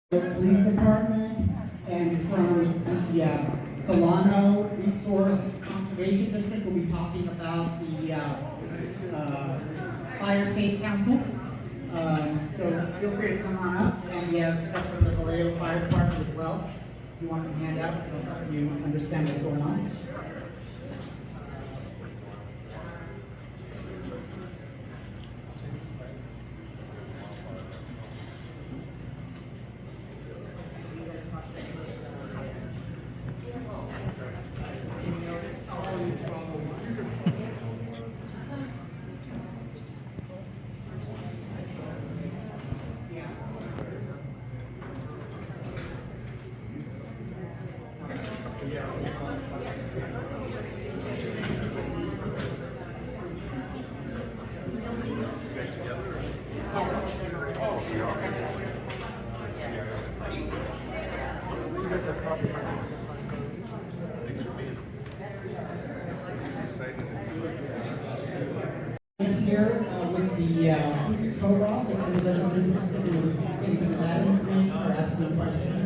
Police Department and from the Solano Resource Conservation District. We'll be talking about the Fire State Council. So feel free to come on up, and we have stuff from the Vallejo Fire Department as well. If you want some handouts, it'll help you understand what's going on. Here with the Cove, if anybody's interested in getting some of that information or asking questions.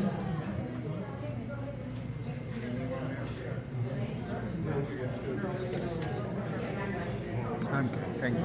Okay, thank you.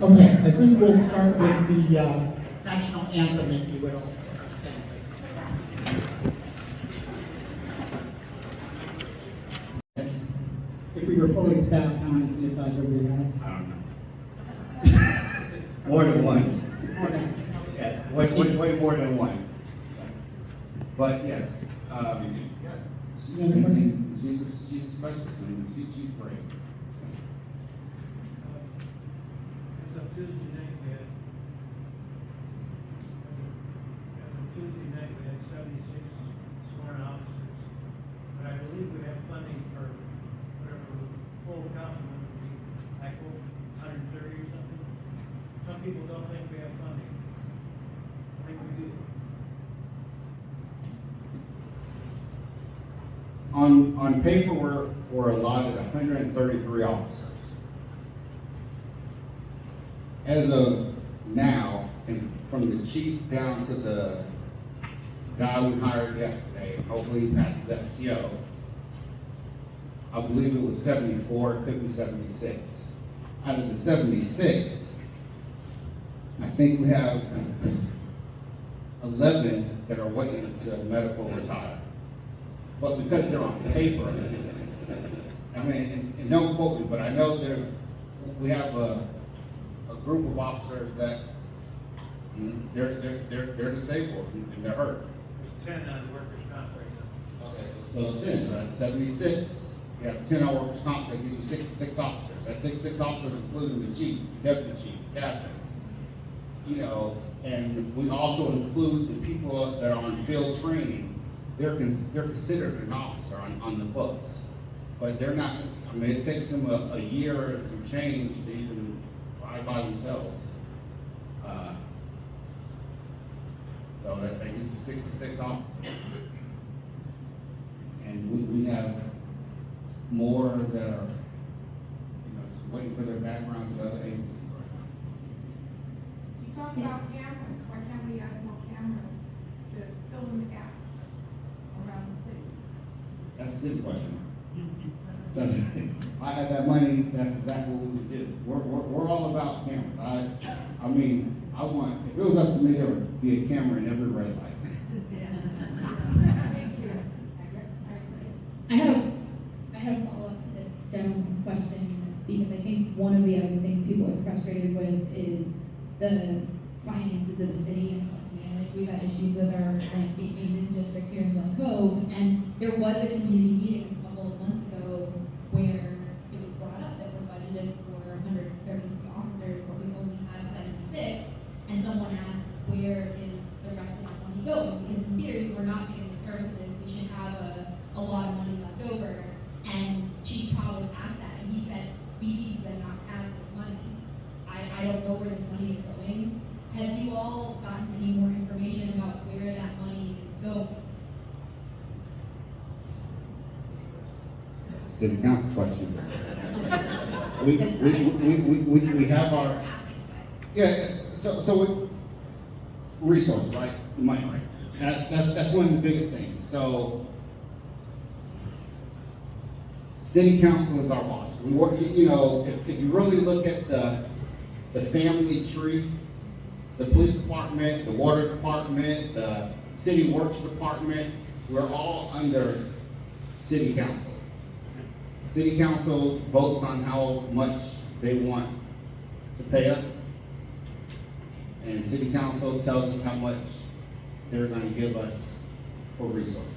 Okay, I think we'll start with the national anthem, if you will. If we were fully staffed, how many CSIs would we have? I don't know. More than one. More than- Yes, way more than one. But yes, yes. Any other question? She's a specialist, and she's great. As of Tuesday night, we had 76 sworn officers. But I believe we have funding for whatever full complement would be, like 130 or something. Some people don't think we have funding. I think we do. On paper, we're allotted 133 officers. As of now, and from the chief down to the guy we hired yesterday, hopefully he passes that TO, I believe it was 74, it could be 76. Out of the 76, I think we have 11 that are waiting to medical retire. But because they're on paper, I mean, and don't quote me, but I know we have a group of officers that they're disabled and they're hurt. There's 10 on workers' comp right now. Okay, so 10, right? 76. You have 10 on workers' comp, that gives you 66 officers. That's 66 officers, including the chief, deputy chief, captain. You know, and we also include the people that are on field training. They're considered an officer on the books, but they're not. I mean, it takes them a year and some change to even ride by themselves. So that they get 66 officers, and we have more that are, just waiting for their backgrounds at other agencies right now. You talk about cameras, why can't we add more cameras to fill in the gaps around the city? That's a city question. If I had that money, that's exactly what we would do. We're all about cameras. I mean, I want, if it was up to me, there would be a camera in every red light. Thank you. question, because I think one of the other things people are frustrated with is the finances of the city and how it's managed. We've had issues with our landscape maintenance district here in Glen Cove, and there was a community meeting a couple of months ago where it was brought up that we're budgeted for 133 officers, but we only have 76, and someone asked, where is the rest of that money going? Because in theory, we're not getting the services, we should have a lot of money left over. And Chief Todd was asked that, and he said, BD does not have this money. I don't know where this money is going. Have you all gotten any more information about where that money is going? City council question. We have our, yeah, so resources, right? Money, right? That's one of the biggest things. So, city council is our boss. We work, you know, if you really look at the family tree, the police department, the water department, the city works department, we're all under city council. City council votes on how much they want to pay us. And city council tells us how much they're gonna give us for resources.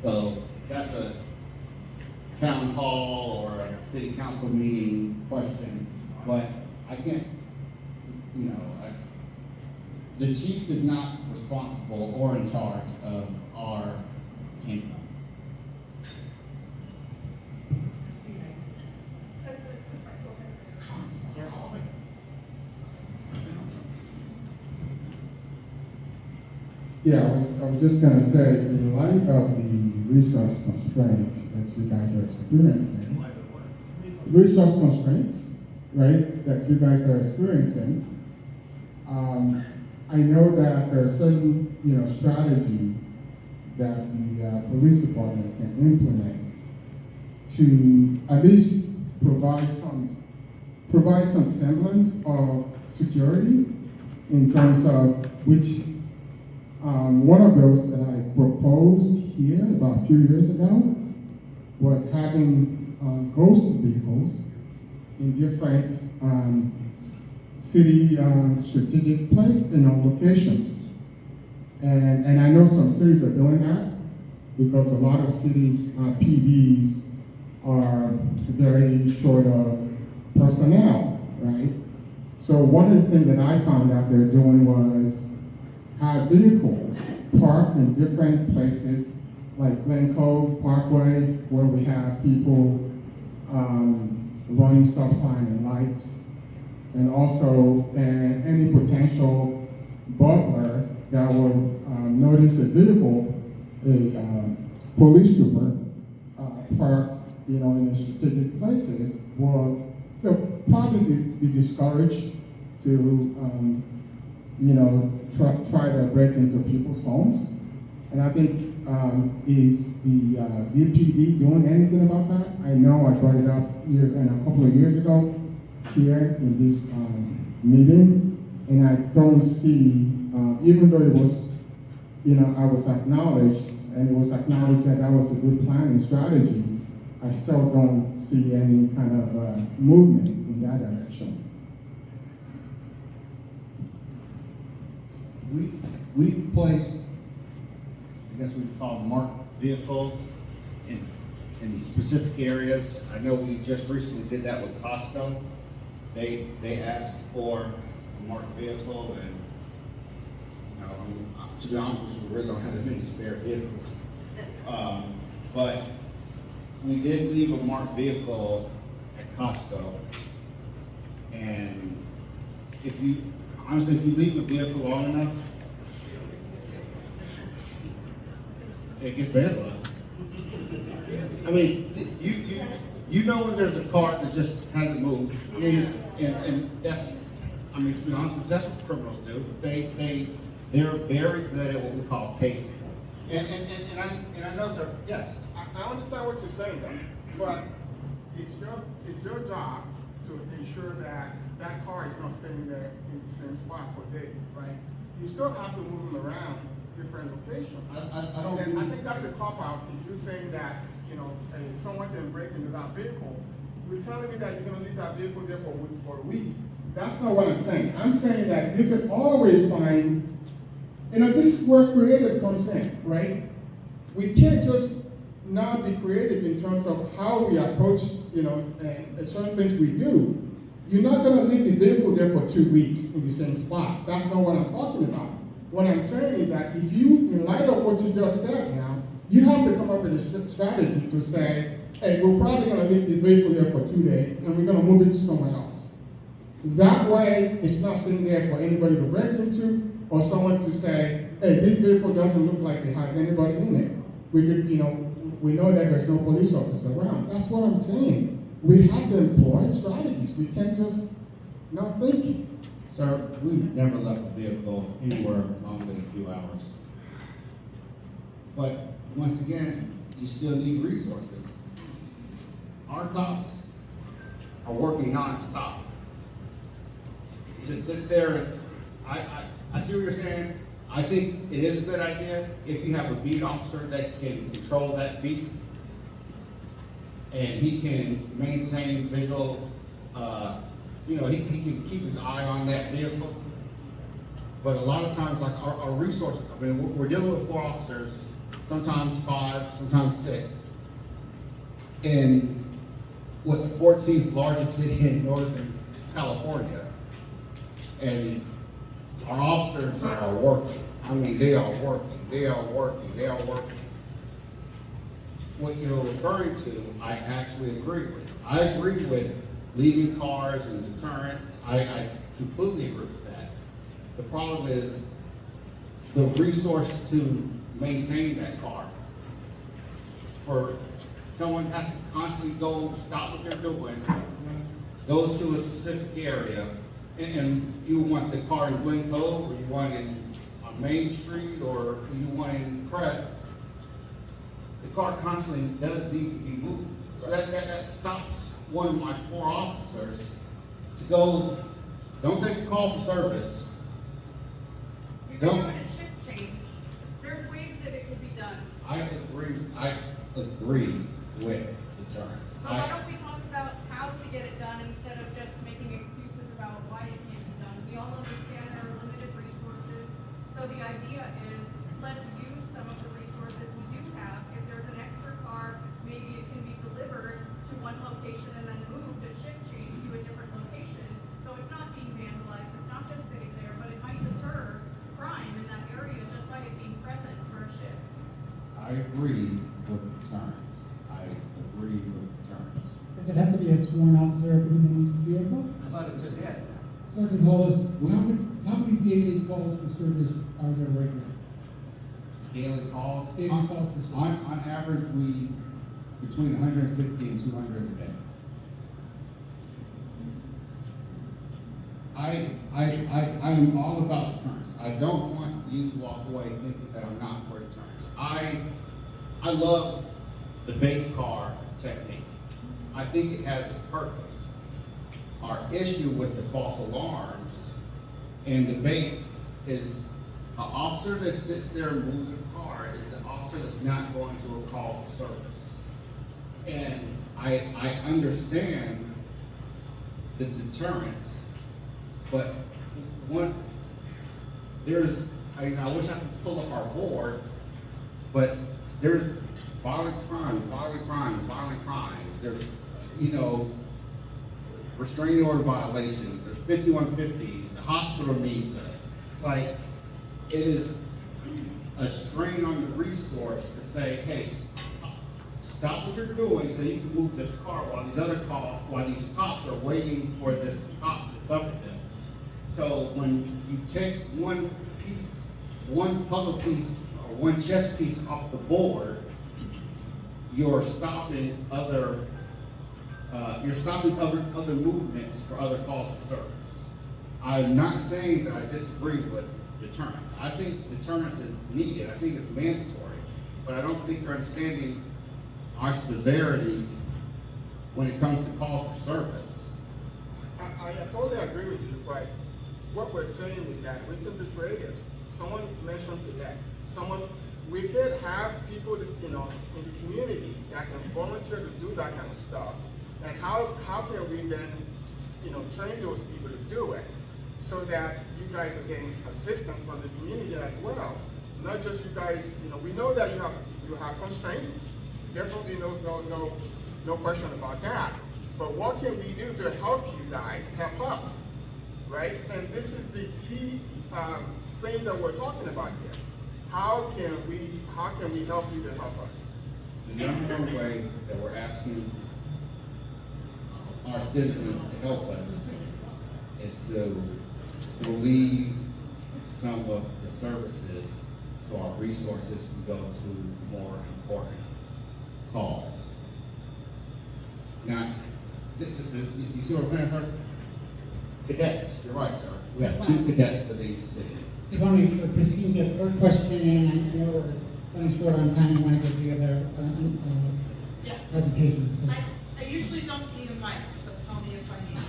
So that's a town hall or a city council meeting question, but I can't, you know, the chief is not responsible or in charge of our income. Yeah, I was just gonna say, in light of the resource constraints that you guys are experiencing, resource constraints, right, that you guys are experiencing, I know that there are certain, you know, strategy that the police department can implement to at least provide some semblance of security in terms of which. One of those that I proposed here about a few years ago was having ghost vehicles in different city strategic places, you know, locations. And I know some cities are doing that because a lot of cities, PDs are very short of personnel, right? So one of the things that I found out they're doing was have vehicles parked in different places, like Glen Cove Parkway, where we have people running stop sign and lights, and also any potential burglar that will notice a vehicle, a police trooper parked, you know, in the strategic places, will probably be discouraged to you know, try to break into people's homes. And I think, is the VPD doing anything about that? I know I brought it up here a couple of years ago here in this meeting, and I don't see, even though it was, you know, I was acknowledged, and it was acknowledged that that was a good plan and strategy, I still don't see any kind of movement in that direction. We've placed, I guess we've called marked vehicles in specific areas. I know we just recently did that with Costco. They asked for a marked vehicle, and you know, to be honest with you, we really don't have that many spare vehicles. But we did leave a marked vehicle at Costco, and honestly, if you leave a vehicle long enough, it gets vandalized. I mean, you know when there's a car that just hasn't moved. I mean, and that's, I mean, to be honest with you, that's what criminals do. They're very good at what we call pacing. And I know, sir. Yes. I understand what you're saying, though, but it's your job to ensure that that car is not sitting there in the same spot for days, right? You still have to move them around different locations. I don't believe think that's a cop-out if you're saying that, you know, someone can break into that vehicle. You're telling me that you're gonna leave that vehicle there for a week. That's not what I'm saying. I'm saying that you can always find, you know, this is where creative comes in, right? We can't just not be creative in terms of how we approach, you know, and certain things we do. You're not gonna leave the vehicle there for 2 weeks in the same spot. That's not what I'm talking about. What I'm saying is that if you, in light of what you just said now, you have to come up with a strategy to say, hey, we're probably gonna leave the vehicle there for 2 days and we're gonna move it to somewhere else. That way, it's not sitting there for anybody to break into or someone to say, hey, this vehicle doesn't look like it has anybody in it. We could, you know, we know that there's no police officer around. That's what I'm saying. We have to employ strategies. We can't just not think. Sir, we've never left a vehicle anywhere longer than a few hours. But once again, you still need resources. Our cops are working nonstop. To sit there and, I see what you're saying. I think it is a good idea if you have a beat officer that can control that beat and he can maintain visual, you know, he can keep his eye on that vehicle. But a lot of times, like our resources, I mean, we're dealing with 4 officers, sometimes 5, sometimes 6. In what, the 14th largest city in Northern California. And our officers are working. I mean, they are working, they are working, they are working. What you're referring to, I actually agree with. I agree with leaving cars and deterrence. I completely agree with that. The problem is the resource to maintain that car. For someone to have to constantly go stop what they're doing, go to a specific area, and you want the car in Glen, Cove, or you want it on Main Street, or you want it in Crest, the car constantly does need to be moved. So that stops one of my 4 officers to go, don't take a call for service. You're Don't. doing a shift change. There's ways that it could be done. I agree with deterrence. So why don't we talk about how to get it done instead of just making excuses about why it can't be done? We all understand there are limited resources. So the idea is, let's use some of the resources we do have. If there's an extra car, maybe it can be delivered to one location and then moved at shift change to a different location. So it's not being vandalized, it's not just sitting there, but it might deter crime in that area just by it being present for a shift. I agree with deterrence. I agree with deterrence. Does it have to be a sworn officer who owns the vehicle? Sergeant Hollis, how many daily calls for service are there right now? Daily calls? Daily calls for service. On average, we, between 150 and 200 a day. I am all about deterrence. I don't want you to walk away thinking that I'm not for deterrence. I love the bait car technique. I think it has its purpose. Our issue with the false alarms and the bait is an officer that sits there and moves a car is the officer that's not going to a call for service. And I understand the deterrence, but I wish I could pull up our board, but there's violent crimes, there's, restraining order violations, there's 5150s, the hospital needs us. Like, it is a strain on the resource to say, hey, stop what you're doing so you can move this car while these cops are waiting for this cop to cover them. So when you take one puzzle piece or one chess piece off the board, you're stopping other movements for other calls for service. I'm not saying that I disagree with deterrence. I think deterrence is needed. I think it's mandatory, but I don't think you're understanding our severity when it comes to calls for service. I totally agree with you, but what we're saying is that we can be creative. Someone mentioned today, someone we could have people that, in the community that can volunteer to do that kind of stuff. And how can we then, train those people to do it so that you guys are getting assistance from the community as well? Not just you guys, we know that you have constraints. Definitely no question about that. But what can we do to help you guys, help us, right? And this is the key things that we're talking about here. How can we help you to help us? The number one way that we're asking our citizens to help us is to relieve some of the services so our resources can go to more important calls. Now, you see what I'm saying, sir? Cadets, you're right, sir. We have 2 cadets for the city. Just want to proceed the third question, and I know we're running short on time. I want to get to the other Yeah. presentations. So. I usually don't need a mic, so tell me if I need.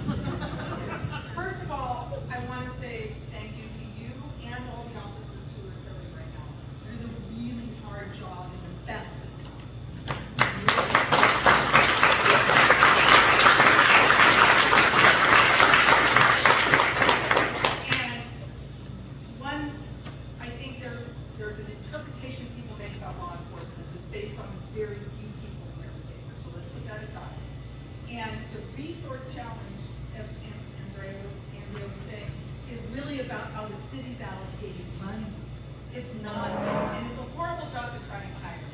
First of all, I want to say thank you to you and all the officers who are serving right now. You're doing a really hard job and the best of I think there's an interpretation people make about law enforcement that's based on very few people here today. So let's put that aside. And the resource challenge, as Andrea was saying, is really about how the city's allocating money. It's not, and it's a horrible job to try and hire.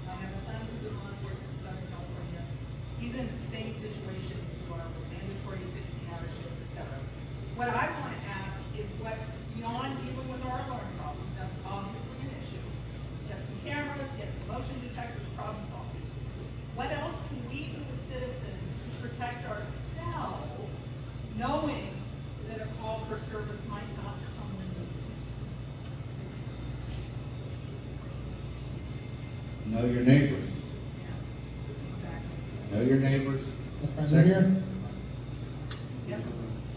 I have a son who's in law enforcement in Southern California. He's in the same situation you are with mandatory 16-hour shifts, etc. What I want to ask is what, beyond dealing with our alarm problem, that's obviously an issue. Get some cameras, get some motion detectors, problem solving. What else can we do as citizens to protect ourselves, knowing that a call for service might not come immediately? Know your neighbors. Yeah, exactly. Know your neighbors. That's fine. Protect Here. them. Yep.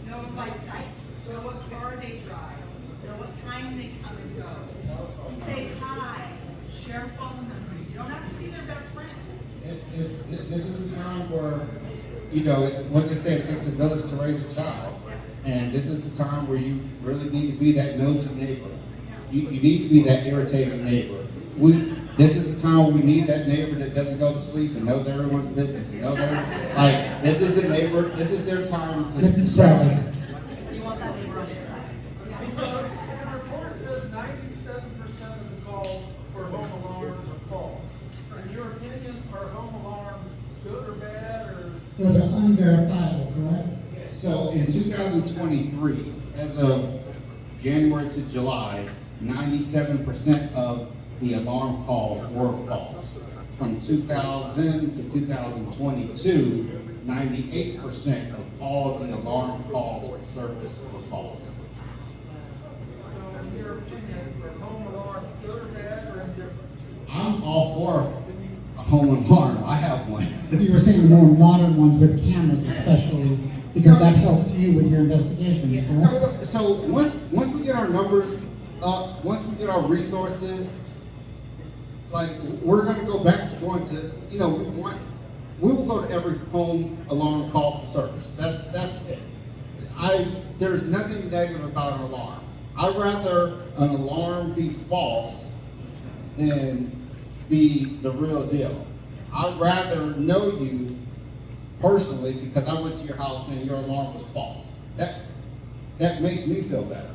Know them by sight, know what car they drive, know what time they come and go. Say hi, share a phone number. You don't have to be their best friend. This is a time where, what they say, it takes a village to raise a child. And this is the time where you really need to be that nosy neighbor. You need to be that irritating neighbor. This is the time where we need that neighbor that doesn't go to sleep and knows everyone's business and knows this is the neighbor, this is their time to. Mrs. Kravitz. You want that neighbor on your side. The report says 97% of the calls for home alarms are false. In your opinion, are home alarms good or bad, or? Those are unverifiable, correct? So in 2023, as of January to July, 97% of the alarm calls were false. From 2000 to 2022, 98% of all the alarm calls for service were false. So in your opinion, are home alarms good or bad or indifferent? I'm all for a home alarm. I have one. You were saying the more modern ones with cameras especially, because that helps you with your investigations, correct? So once we get our numbers up, once we get our resources, like we're gonna go back to going to, we will go to every home alarm call for service. That's it. There's nothing negative about an alarm. I'd rather an alarm be false than be the real deal. I'd rather know you personally because I went to your house and your alarm was false. That makes me feel better.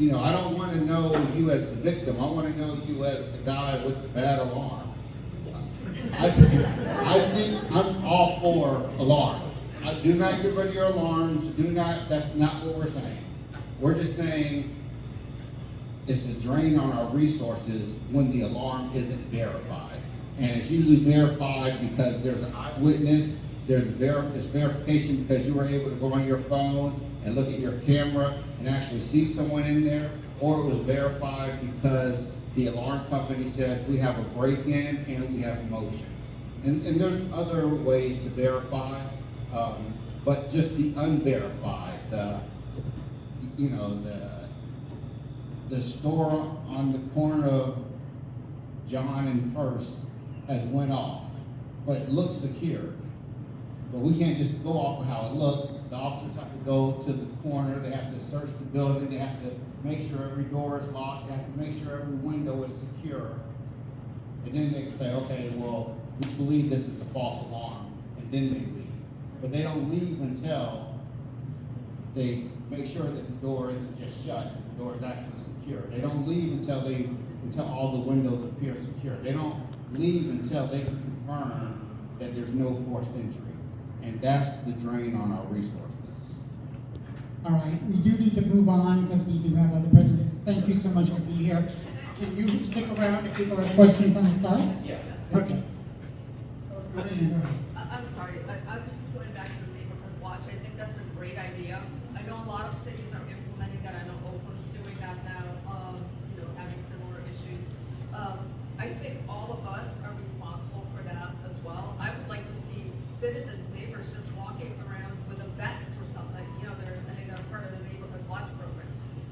I don't want to know you as the victim. I want to know you as the guy with the bad alarm. I think I'm all for alarms. I do not get rid of your alarms. That's not what we're saying. We're just saying it's a drain on our resources when the alarm isn't verified. And it's usually verified because there's an eyewitness, it's verification because you were able to go on your phone and look at your camera and actually see someone in there, or it was verified because the alarm company says we have a break-in and we have a motion. And there's other ways to verify, but just the unverified, the store on the corner of John and First has went off, but it looks secure. But we can't just go off of how it looks. The officers have to go to the corner, they have to search the building, they have to make sure every door is locked, they have to make sure every window is secure. And then they can say, okay, well, we believe this is a false alarm, and then they leave. But they don't leave until they make sure that the door isn't just shut, that the door is actually secure. They don't leave until all the windows appear secure. They don't leave until they can confirm that there's no forced entry. And that's the drain on our resources. All right, we do need to move on because we do have other presidents. Thank you so much for being here. Can you stick around if people have questions on the side? Yes. Okay. I'm sorry, I was just going back to the neighborhood watch. I think that's a great idea. I know a lot of cities are implementing that. I know Oakland's doing that now, having similar issues. I think all of us are responsible for that as well. I would like to see citizens, neighbors just walking around with a vest or something, that are saying they're part of the neighborhood watch program.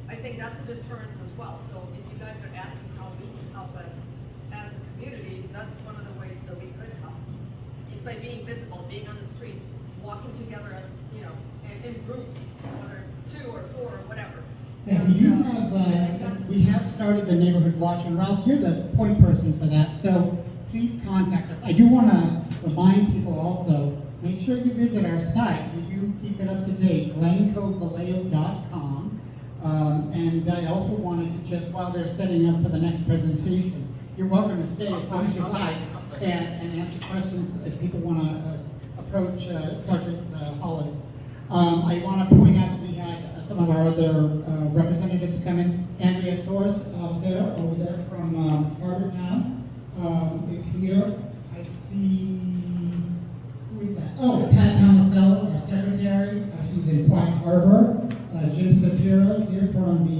I think that's a deterrent as well. So if you guys are asking how we can help us as a community, that's one of the ways that we could help. It's by being visible, being on the streets, walking together as, in groups, whether it's 2 or 4 or whatever. Yeah, we have started the neighborhood watch, and Ralph, you're the point person for that, so please contact us. I do want to remind people also, make sure you visit our site. We do keep it up to date, glencovevallejo.com. And I also wanted to just, while they're setting up for the next presentation, you're welcome to stay as long as you like and answer questions if people want to approach Sergeant Hollis. I want to point out that we had some of our other representatives come in. Andrea Source over there from Harvard Town is here. I see, who is that? Oh, Pat Tomasello, our secretary. She's in Quiet Harbor. Jim Sapiro's here from the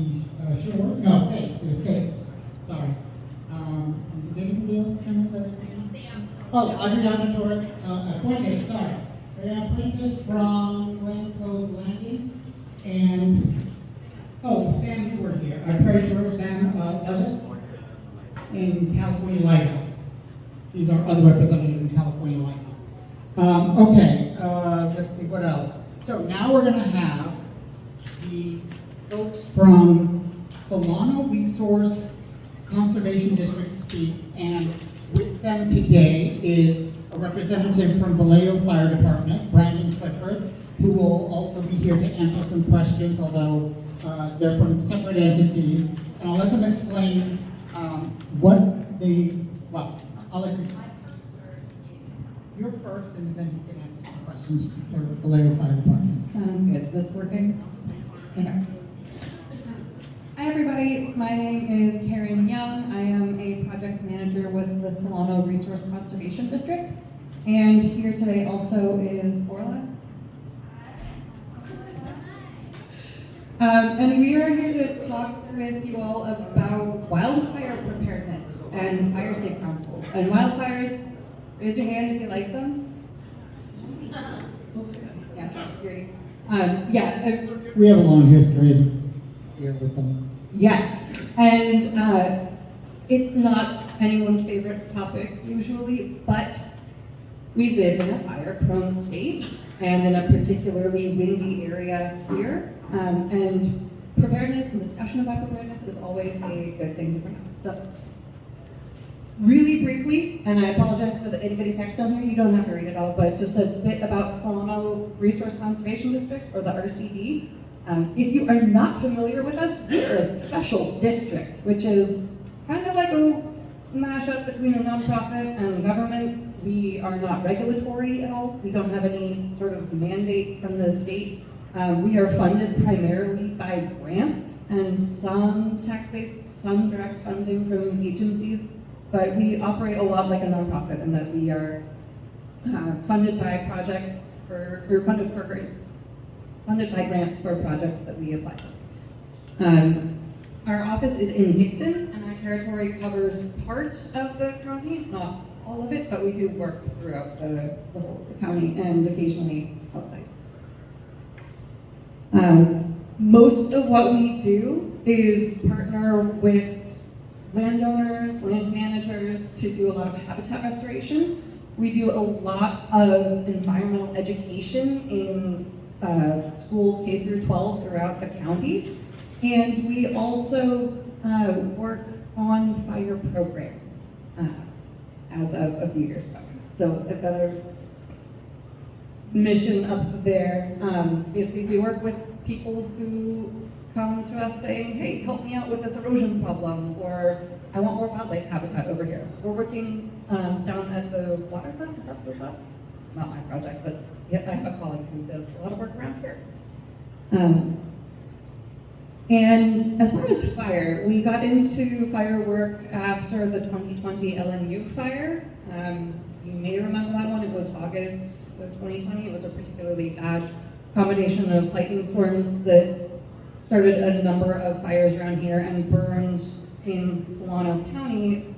shore. No, States. There's States. Sorry. Did anybody else come in there? Oh, Adriana Torres, Fuentes, sorry. Adriana Fuentes from Glen, Cove, Landing. And, Sam, you were here. Our treasurer, Sam Ellis, in California Lighthouse. He's our other representative in California Lighthouse. Okay, let's see, what else? So now we're gonna have the folks from Solano Resource Conservation District speak, and with them today is a representative from Vallejo Fire Department, Brandon Clifford, who will also be here to answer some questions, although they're from separate entities. And I'll let them explain I'll let you. You're first, and then you can answer some questions for Vallejo Fire Department. Sounds good. Is this working? Okay. Hi everybody, my name is Karen Young. I am a project manager with the Solano Resource Conservation District. And here today also is Orla. And we are here to talk with you all about wildfire preparedness and fire safe councils. And wildfires, raise your hand if you like them. Yeah, job security. We have a long history here with them. Yes, and it's not anyone's favorite topic usually, but we live in a fire-prone state and in a particularly windy area here, and preparedness and discussion about preparedness is always a good thing to bring up. So, really briefly, and I apologize for anybody text on here, you don't have to read it all, but just a bit about Solano Resource Conservation District, or the RCD. If you are not familiar with us, we are a special district, which is kind of like a mashup between a nonprofit and government. We are not regulatory at all. We don't have any sort of mandate from the state. We are funded primarily by grants and some tax-based, some direct funding from agencies, but we operate a lot like a nonprofit in that we are funded by projects funded by grants for projects that we apply for. Our office is in Dixon, and our territory covers part of the county, not all of it, but we do work throughout the whole of the county and occasionally outside. Most of what we do is partner with landowners, land managers to do a lot of habitat restoration. We do a lot of environmental education in schools K through 12 throughout the county. And we also work on fire programs as of a few years ago. So I've got a mission up there. Basically, we work with people who come to us saying, hey, help me out with this erosion problem, or I want more wildlife habitat over here. We're working down at the water plant, is that the spot? Not my project, but yeah, I have a colleague who does a lot of work around here. And as far as fire, we got into fire work after the 2020 LNU fire. You may remember that one, it was August of 2020. It was a particularly bad combination of lightning storms that started a number of fires around here and burned in Solano County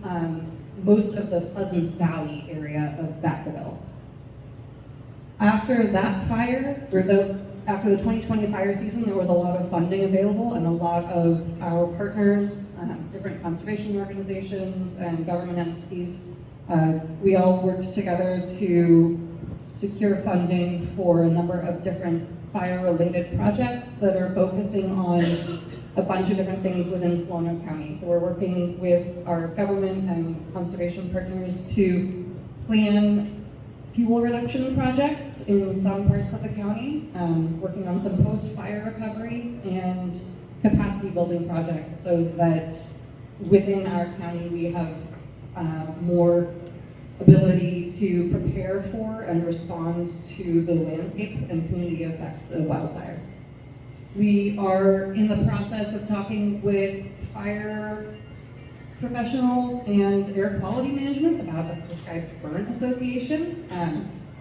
most of the Pleasance Valley area of Vacaville. After that fire, after the 2020 fire season, there was a lot of funding available, and a lot of our partners, different conservation organizations and government entities, we all worked together to secure funding for a number of different fire-related projects that are focusing on a bunch of different things within Solano County. So we're working with our government and conservation partners to plan fuel reduction projects in some parts of the county, working on some post-fire recovery and capacity building projects so that within our county we have more ability to prepare for and respond to the landscape and community effects of wildfire. We are in the process of talking with fire professionals and air quality management about a prescribed burn association.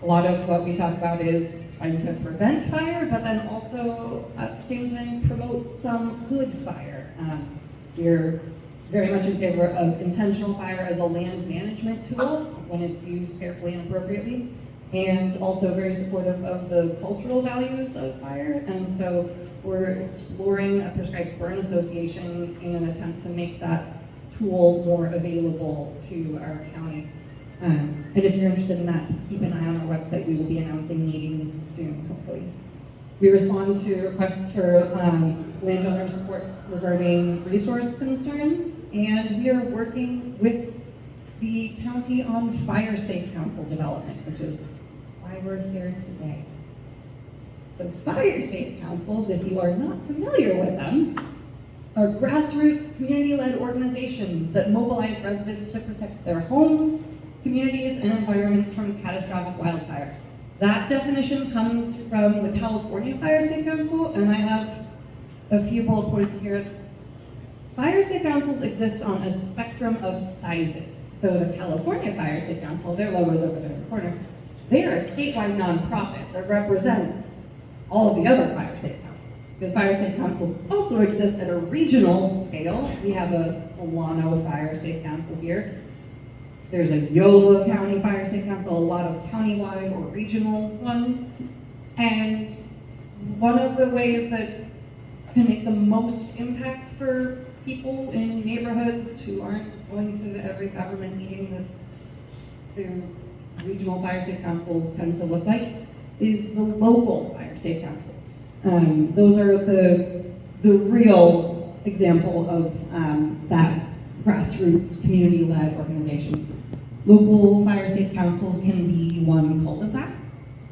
A lot of what we talk about is trying to prevent fire, but then also at the same time promote some good fire. We're very much in favor of intentional fire as a land management tool when it's used carefully and appropriately, and also very supportive of the cultural values of fire. And so we're exploring a prescribed burn association in an attempt to make that tool more available to our county. And if you're interested in that, keep an eye on our website. We will be announcing meetings soon, hopefully. We respond to requests for landowner support regarding resource concerns, and we are working with the county on fire safe council development, which is why we're here today. So fire safe councils, if you are not familiar with them, are grassroots community-led organizations that mobilize residents to protect their homes, communities, and environments from catastrophic wildfire. That definition comes from the California Fire Safe Council, and I have a few bullet points here. Fire safe councils exist on a spectrum of sizes. So the California Fire Safe Council, their logo's over there in the corner, they are a statewide nonprofit that represents all of the other fire safe councils, because fire safe councils also exist at a regional scale. We have a Solano Fire Safe Council here. There's a Yola County Fire Safe Council, a lot of countywide or regional ones. And one of the ways that can make the most impact for people in neighborhoods who aren't going to every government meeting that the regional fire safe councils tend to look like is the local fire safe councils. Those are the real example of that grassroots community-led organization. Local fire safe councils can be one cul-de-sac.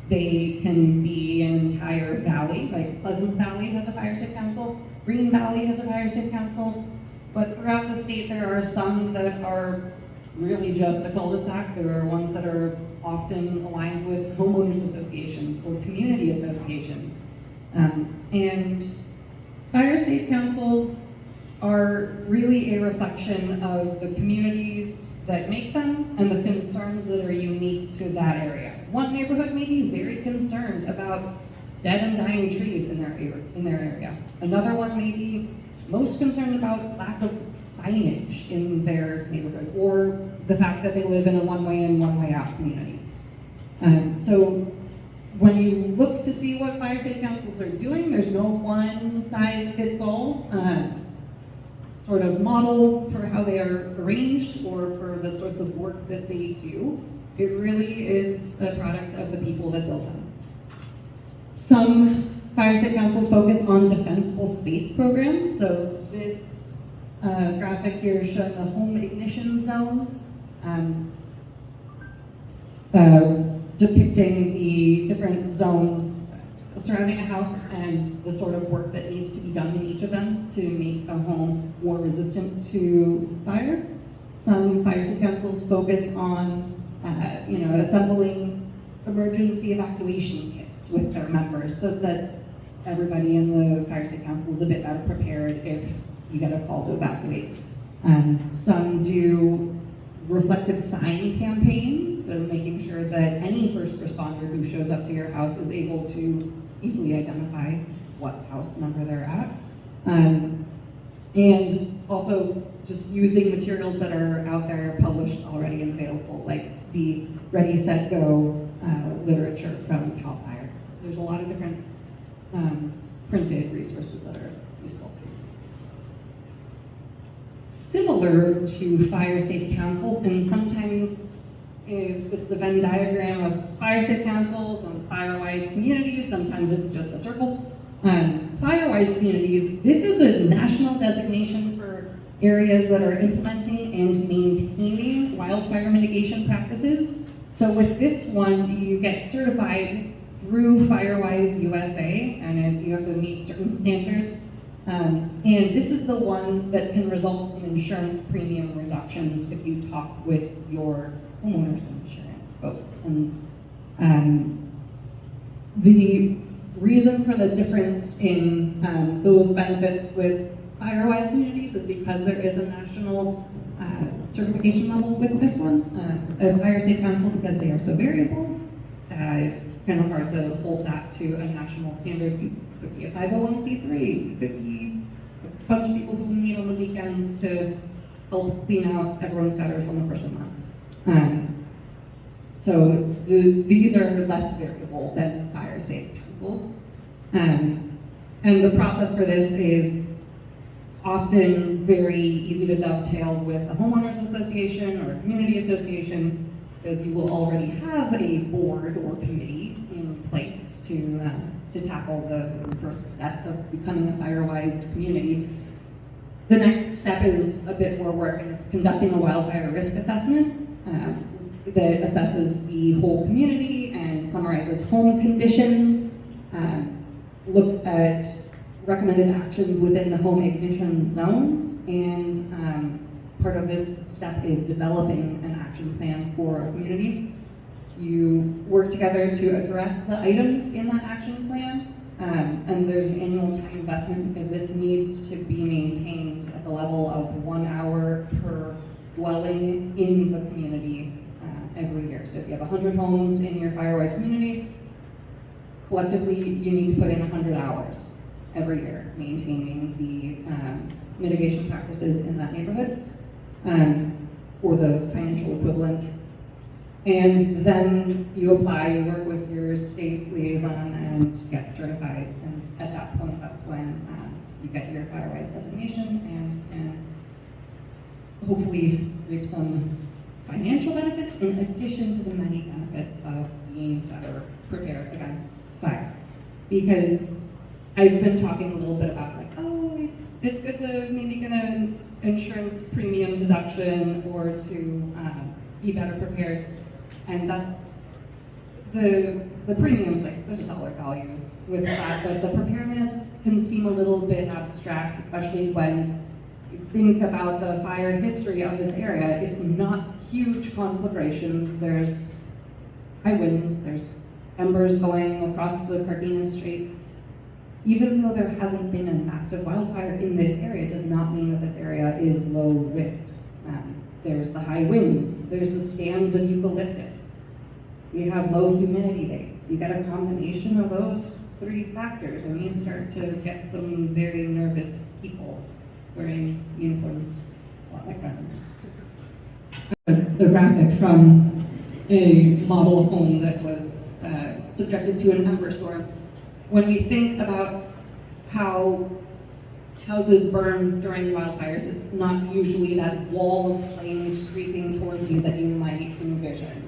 They can be an entire valley, like Pleasance Valley has a fire safe council, Green Valley has a fire safe council, but throughout the state there are some that are really just a cul-de-sac. There are ones that are often aligned with homeowners associations or community associations. And fire safe councils are really a reflection of the communities that make them and the concerns that are unique to that area. One neighborhood may be very concerned about dead and dying trees in their area. Another one may be most concerned about lack of signage in their neighborhood, or the fact that they live in a one-way in, one-way out community. So when you look to see what fire safe councils are doing, there's no one size fits all. sort of model for how they are arranged or for the sorts of work that they do. It really is a product of the people that build them. Some fire state councils focus on defensible space programs. So this graphic here is showing the home ignition zones, depicting the different zones surrounding a house and the sort of work that needs to be done in each of them to make a home more resistant to fire. Some fire state councils focus on assembling emergency evacuation kits with their members so that everybody in the fire state council is a bit better prepared if you get a call to evacuate. Some do reflective sign campaigns, so making sure that any first responder who shows up to your house is able to easily identify what house number they're at. And also just using materials that are out there, published already and available, like the Ready, Set, Go literature from CAL FIRE. There's a lot of different printed resources that are useful. Similar to fire safety councils, and sometimes it's a Venn diagram of fire safety councils and fire-wise communities, sometimes it's just a circle. Fire-wise communities, this is a national designation for areas that are implementing and maintaining wildfire mitigation practices. So with this one, you get certified through FireWise USA, and you have to meet certain standards. And this is the one that can result in insurance premium reductions if you talk with your homeowners insurance folks. And the reason for the difference in those benefits with FireWise communities is because there is a national certification level with this one. A fire state council, because they are so variable, it's kind of hard to hold that to a national standard. You could be a 501c3, you could be a bunch of people who meet on the weekends to help clean out everyone's gutters on the first of the month. So these are less variable than fire safety councils. And the process for this is often very easy to dovetail with a homeowners association or a community association, because you will already have a board or committee in place to tackle the first step of becoming a FireWise community. The next step is a bit more work, and it's conducting a wildfire risk assessment that assesses the whole community and summarizes home conditions, looks at recommended actions within the home ignition zones, and part of this step is developing an action plan for a community. You work together to address the items in that action plan, and there's an annual time investment because this needs to be maintained at the level of 1 hour per dwelling in the community every year. So if you have 100 homes in your FireWise community, collectively you need to put in 100 hours every year maintaining the mitigation practices in that neighborhood, or the financial equivalent. And then you apply, you work with your state liaison and get certified. And at that point, that's when you get your FireWise designation and can hopefully reap some financial benefits in addition to the many benefits of being better prepared against fire. Because I've been talking a little bit about like, oh, it's good to maybe get an insurance premium deduction or to be better prepared. And that's the premiums, like there's a dollar value with that, but the preparedness can seem a little bit abstract, especially when you think about the fire history of this area. It's not huge conflagrations. There's high winds, there's embers going across the Cardenas Strait. Even though there hasn't been a massive wildfire in this area, does not mean that this area is low risk. There's the high winds, there's the stands of eucalyptus. You have low humidity days. You get a combination of those three factors, and you start to get some very nervous people wearing uniforms, a lot like that. A graphic from a model home that was subjected to an ember storm. When we think about how houses burn during wildfires, it's not usually that wall of flames creeping towards you that you might envision.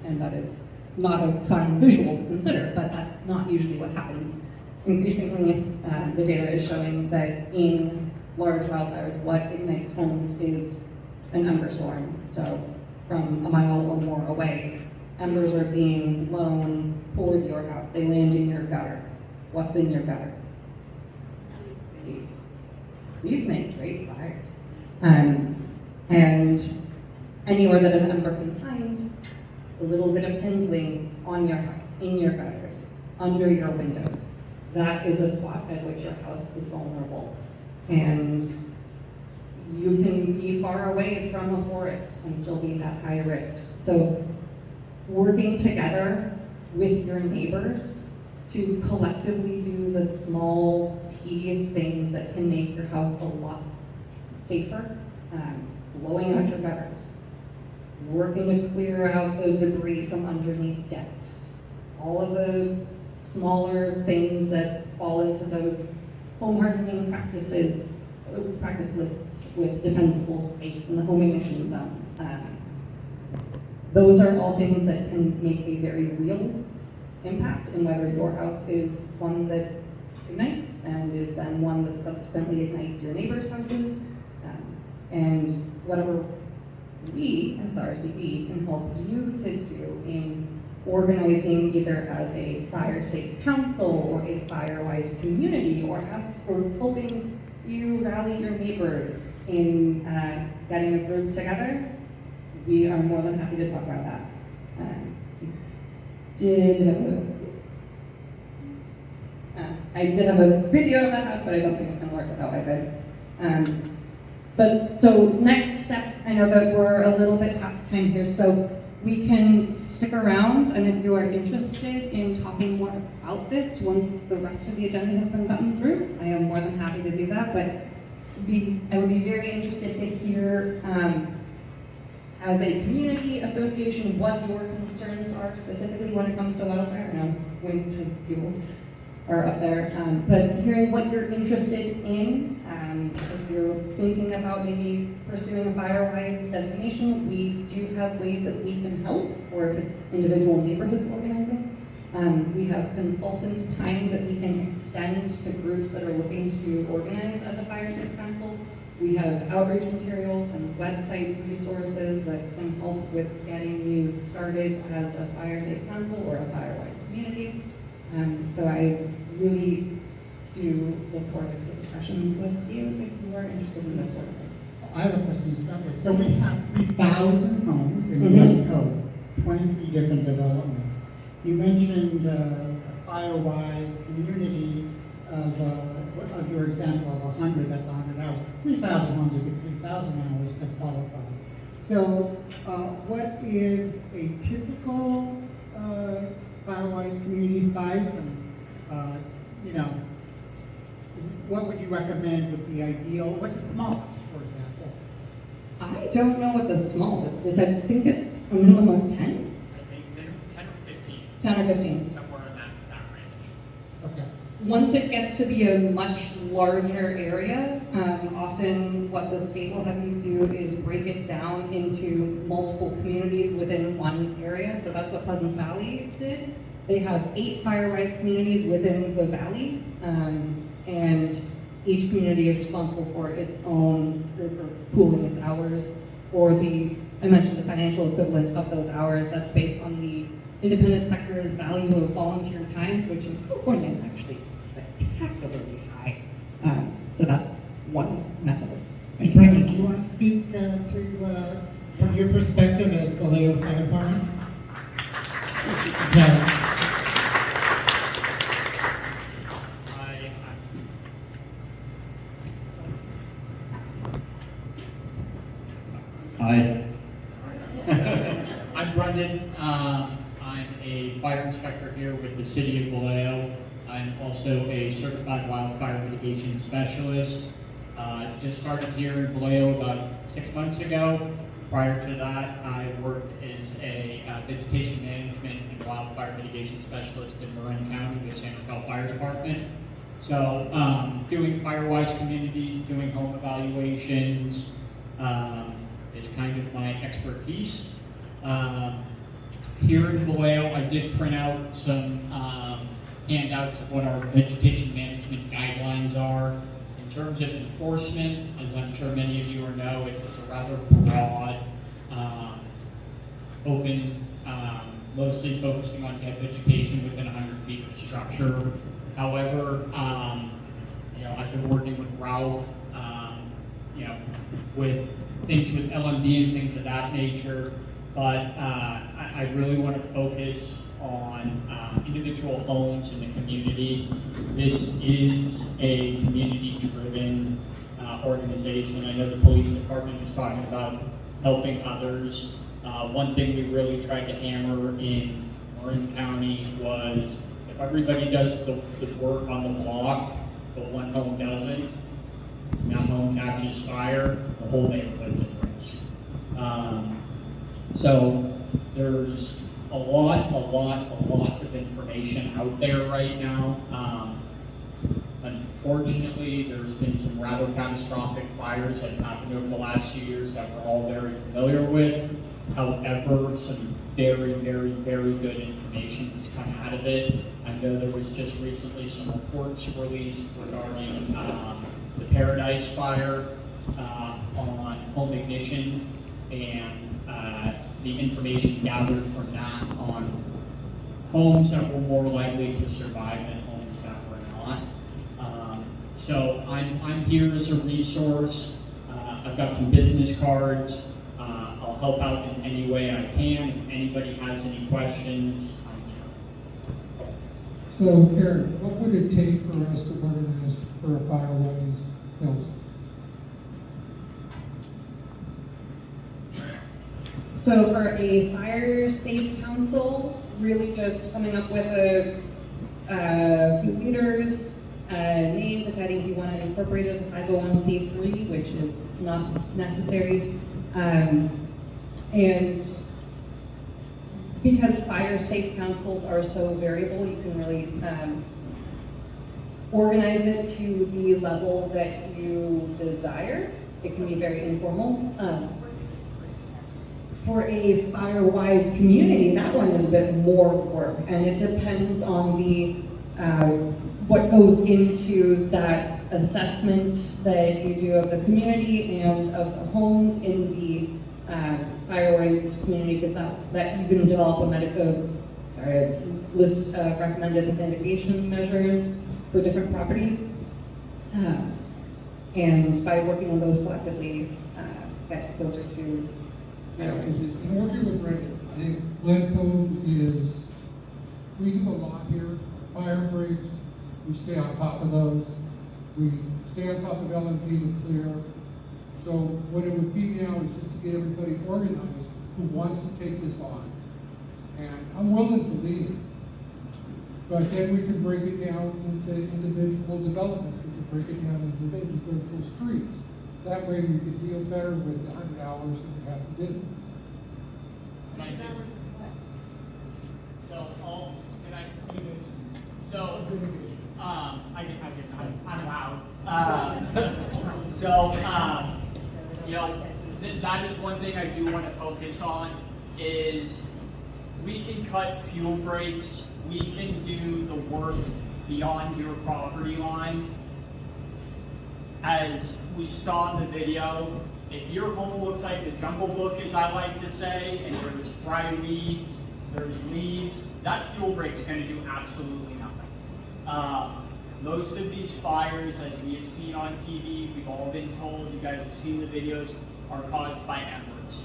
And that is not a fun visual to consider, but that's not usually what happens. Increasingly, the data is showing that in large wildfires, what ignites homes is an ember storm. So from a mile or more away, embers are being blown toward your house. They land in your gutter. What's in your gutter? Leaves. Leaves make great fires. And anywhere that an ember can find, a little bit of kindling on your house, in your gutters, under your windows, that is a spot at which your house is vulnerable. And you can be far away from a forest and still be at high risk. So working together with your neighbors to collectively do the small, tedious things that can make your house a lot safer, blowing out your gutters, working to clear out the debris from underneath decks, all of the smaller things that fall into those home hardening practices, practice lists with defensible space and the home emission zones. Those are all things that can make a very real impact in whether your house is one that ignites and is then one that subsequently ignites your neighbors' houses, and whatever we as the RCD can help you to do in organizing either as a fire safe council or a fire-wise community, or helping you rally your neighbors in getting a group together. We are more than happy to talk about that. I did have a video of that house, but I don't think it's going to work without iPad. But so next steps, I know that we're a little bit past time here, so we can stick around, and if you are interested in talking more about this once the rest of the agenda has been gotten through, I am more than happy to do that. But I would be very interested to hear, as a community association, what your concerns are specifically when it comes to wildfire. I know wind fuels are up there, but hearing what you're interested in. If you're thinking about maybe pursuing a fire-wise designation, we do have ways that we can help, or if it's individual neighborhoods organizing. We have consultant time that we can extend to groups that are looking to organize as a fire safe council. We have outreach materials and website resources that can help with getting you started as a fire safe council or a fire-wise community. So I really do look forward to discussions with you if you are interested in this sort of thing. I have a question to start with. So we have 3,000 homes in Glen Cove, 23 different developments. You mentioned a fire-wise community of your example of 100, that's 100 hours. 3,000 homes would be 3,000 hours to qualify. So what is a typical fire-wise community size? And, what would you recommend with the ideal? What's the smallest, for example? I don't know what the smallest is. I think it's a minimum of 10. I think 10 or 15. 10 or 15. Somewhere in that range. Okay. Once it gets to be a much larger area, often what the state will have you do is break it down into multiple communities within one area. So that's what Pleasant Valley did. They have 8 fire-wise communities within the valley, and each community is responsible for its own, or pooling its hours, or I mentioned the financial equivalent of those hours. That's based on the independent sector's value of volunteer time, which in California is actually spectacularly high. So that's one method. And Brendan, do you want to speak from your perspective as Vallejo Fire Department? No. Hi. I'm Brendan. I'm a fire inspector here with the City of Vallejo. I'm also a certified wildfire mitigation specialist. Just started here in Vallejo about 6 months ago. Prior to that, I worked as a vegetation management and wildfire mitigation specialist in Marin County with San Rafael Fire Department. So doing Firewise communities, doing home evaluations is kind of my expertise. Here in Vallejo, I did print out some handouts of what our vegetation management guidelines are. In terms of enforcement, as I'm sure many of you know, it's a rather broad, open, mostly focusing on dead vegetation within 100 feet of the structure. However, I've been working with Ralph, with things with LMD and things of that nature, but I really want to focus on individual homes in the community. This is a community-driven organization. I know the police department was talking about helping others. One thing we really tried to hammer in Marin County was if everybody does the work on the block, but one home doesn't, and that home catches fire, the whole neighborhood's at risk. So there's a lot of information out there right now. Unfortunately, there's been some rather catastrophic fires that have happened over the last few years that we're all very familiar with. However, some very good information has come out of it. I know there was just recently some reports released regarding the Paradise Fire on home ignition and the information gathered from that on homes that were more likely to survive than homes that were not. So I'm here as a resource. I've got some business cards. I'll help out in any way I can. If anybody has any questions, I'm here. So, Karen, what would it take for us to organize for a Firewise Hills? So for a fire safe council, really just coming up with a few leaders, name, deciding if you want to incorporate it as a 501c3, which is not necessary. And because fire safe councils are so variable, you can really organize it to the level that you desire. It can be very informal. For a Firewise community, that one is a bit more work, and it depends on the what goes into that assessment that you do of the community and of the homes in the Firewise community, because that you can develop a list of recommended mitigation measures for different properties, and by working on those collectively, get closer to. Yeah, because in order to break it, I think Glen Cove is, we do a lot here. Fire breaks, we stay on top of those. We stay on top of LMP to clear. So what it would be now is just to get everybody organized who wants to take this on. And I'm willing to lead it. But then we can break it down into individual developments. We can break it down into individual streets. That way we could deal better with the 100 hours that we have to do. Can I just, can I do this? So, I'm loud. That is one thing I do want to focus on is we can cut fuel breaks, we can do the work beyond your property line. As we saw in the video, if your home looks like the Jungle Book, as I like to say, and there's dry weeds, there's leaves, that fuel break's going to do absolutely nothing. Most of these fires, as we have seen on TV, we've all been told, you guys have seen the videos, are caused by embers.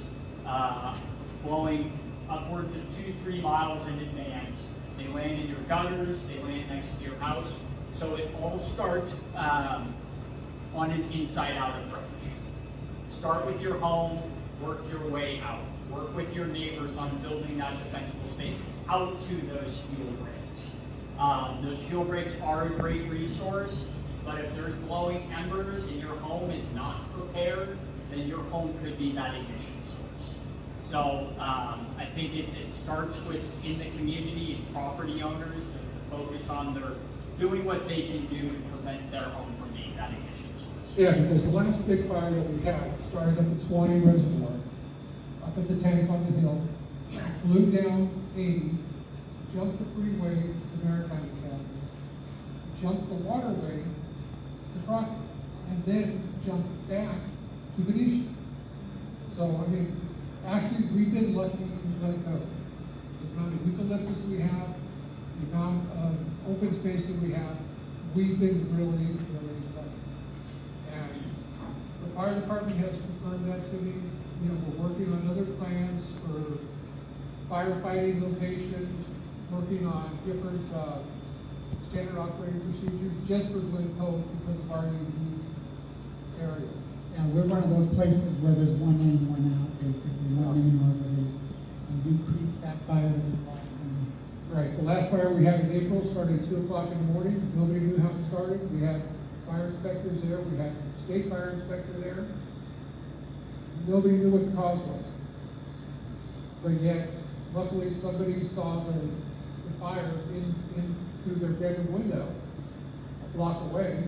Blowing upwards of 2-3 miles in advance. They land in your gutters, they land next to your house. So it all starts on an inside-out approach. Start with your home, work your way out. Work with your neighbors on building that defensible space out to those fuel breaks. Those fuel breaks are a great resource, but if there's glowing embers and your home is not prepared, then your home could be that ignition source. So I think it starts with in the community and property owners to focus on doing what they can do to prevent their home from being that ignition source. Yeah, because the last big fire that we had started up at Swanee Reservoir, up at the tank on the hill, blew down 80, jumped the freeway to the Maritime Academy, jumped the waterway to Crockett, and then jumped back to Venetian. So, I mean, actually, we've been lucky in Glen Cove. The amount of eucalyptus we have, the amount of open space that we have, we've been really, really lucky. And the fire department has confirmed that to me. You know, we're working on other plans for firefighting locations, working on different standard operating procedures just for Glen Cove because of our unique area. Yeah, we're one of those places where there's one in, one out, basically, one in already. And we creep that fire that we lost. Right, the last fire we had in April started at 2 o'clock in the morning. Nobody knew how it started. We had fire inspectors there. We had state fire inspector there. Nobody knew what the cause was. But yet, luckily, somebody saw the fire in through their bedroom window a block away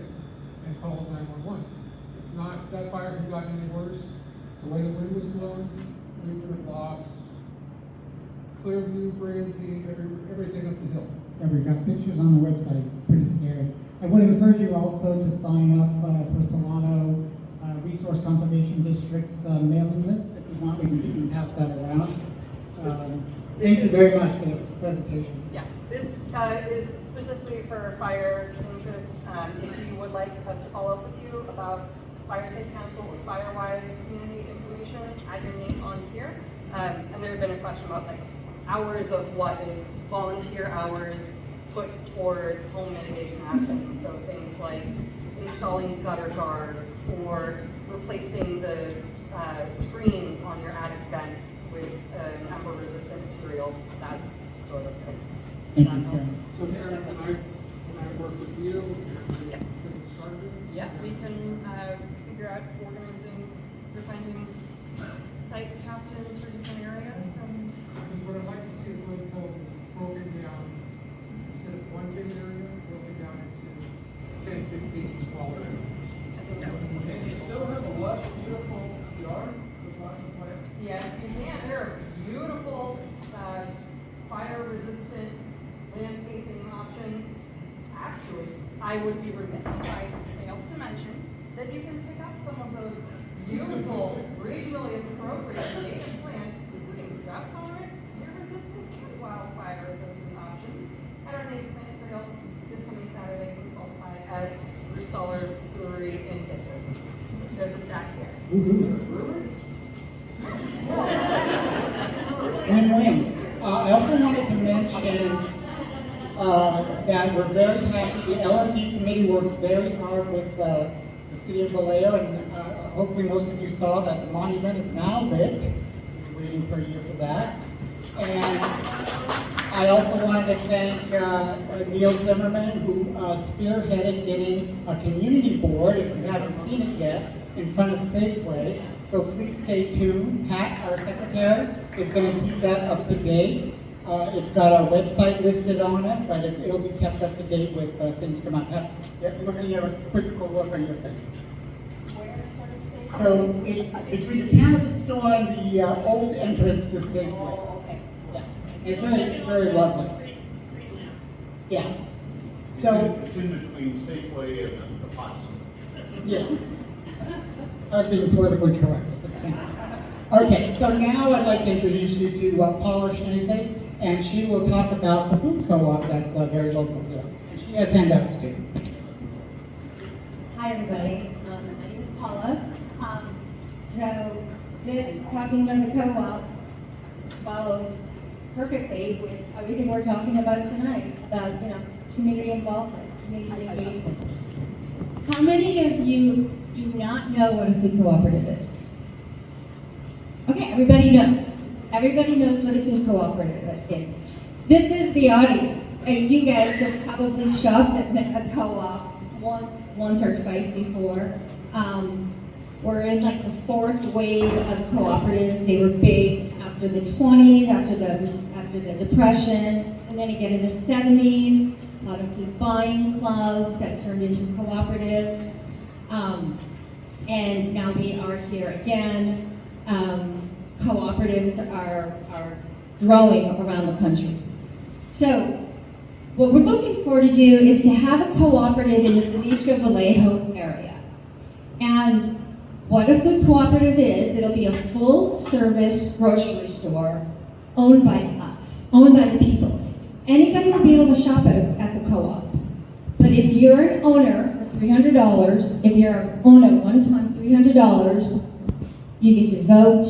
and called 911. If not, that fire had gotten any worse. The way the wind was blowing, we would have lost Clearview, Brandy, everything up the hill. Yeah, we've got pictures on the website. It's pretty scary. I would encourage you also to sign up for Solano Resource Conservation District's mailing list. If you want, we can pass that around. Thank you very much for the presentation. Yeah, this is specifically for fire interest. If you would like us to follow up with you about Fire Safe Council or Firewise community information, add your name on here. And there had been a question about like hours of what is volunteer hours put towards home mitigation actions. So things like installing gutter guards or replacing the screens on your attic vents with an ember-resistant material, that sort of thing. Thank you, Karen. So Karen, can I work with you? Yeah. Yeah, we can figure out organizing, we're finding site captains for different areas and What I'd like to see is Glen Cove broken down, instead of one big area, broken down into 10, 15 smaller areas. I think that would be. And you still have a lush, beautiful yard, with lots of plants? Yes, you can. There are beautiful fire-resistant landscaping options. Actually, I would be remiss if I failed to mention that you can pick up some of those beautiful, regionally appropriate native plants, including drought-tolerant, tear-resistant, and wildfire-resistant options at our native plant sale this coming Saturday from 12 to 5 at Rustaller Brewery in Dixon. There's a stack here. Win-win. I also wanted to mention that we're very happy. The LMD committee works very hard with the city of Vallejo, and hopefully most of you saw that the monument is now lit. We're waiting for a year for that. And I also wanted to thank Neil Zimmerman, who spearheaded getting a community board, if you haven't seen it yet, in front of Safeway. So please stay tuned. Pat, our secretary, is going to keep that up to date. It's got our website listed on it, but it'll be kept up to date with things come up. Look at your quizzical look on your face. So it's between the cannabis store and the old entrance to Safeway. Oh, okay. Yeah, it's very lovely. Yeah. So It's in between Safeway and the Pots. yeah. I was being politically correct. Okay, so now I'd like to introduce you to Paula Schneesig, and she will talk about the food co-op that's very local here. And she has handouts too. Hi, everybody. My name is Paula. So this talking about the co-op follows perfectly with everything we're talking about tonight about community involvement, community engagement. How many of you do not know what a food cooperative is? Okay, everybody knows. Everybody knows what a food cooperative is. This is the audience. And you guys have probably shopped at a co-op once or twice before. We're in like the fourth wave of cooperatives. They were big after the 20s, after the Depression, and then again in the 70s. a lot of food buying clubs that turned into cooperatives. And now we are here again. Cooperatives are growing around the country. So what we're looking for to do is to have a cooperative in the Benicia Vallejo area. And what a food cooperative is, it'll be a full-service grocery store owned by us, owned by the people. Anybody will be able to shop at the co-op. But if you're an owner for $300, if you're an owner one-time $300, you get to vote,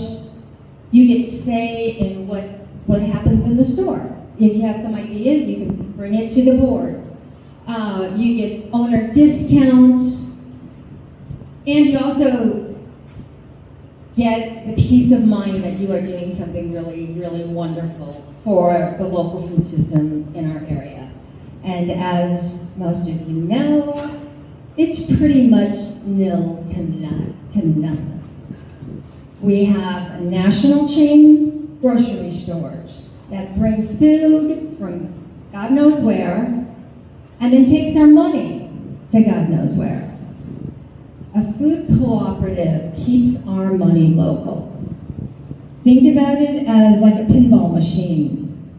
you get to say in what happens in the store. If you have some ideas, you can bring it to the board. You get owner discounts, and you also get the peace of mind that you are doing something really, really wonderful for the local food system in our area. And as most of you know, it's pretty much nil to nothing. We have national chain grocery stores that bring food from God knows where, and then takes our money to God knows where. A food cooperative keeps our money local. Think about it as like a pinball machine.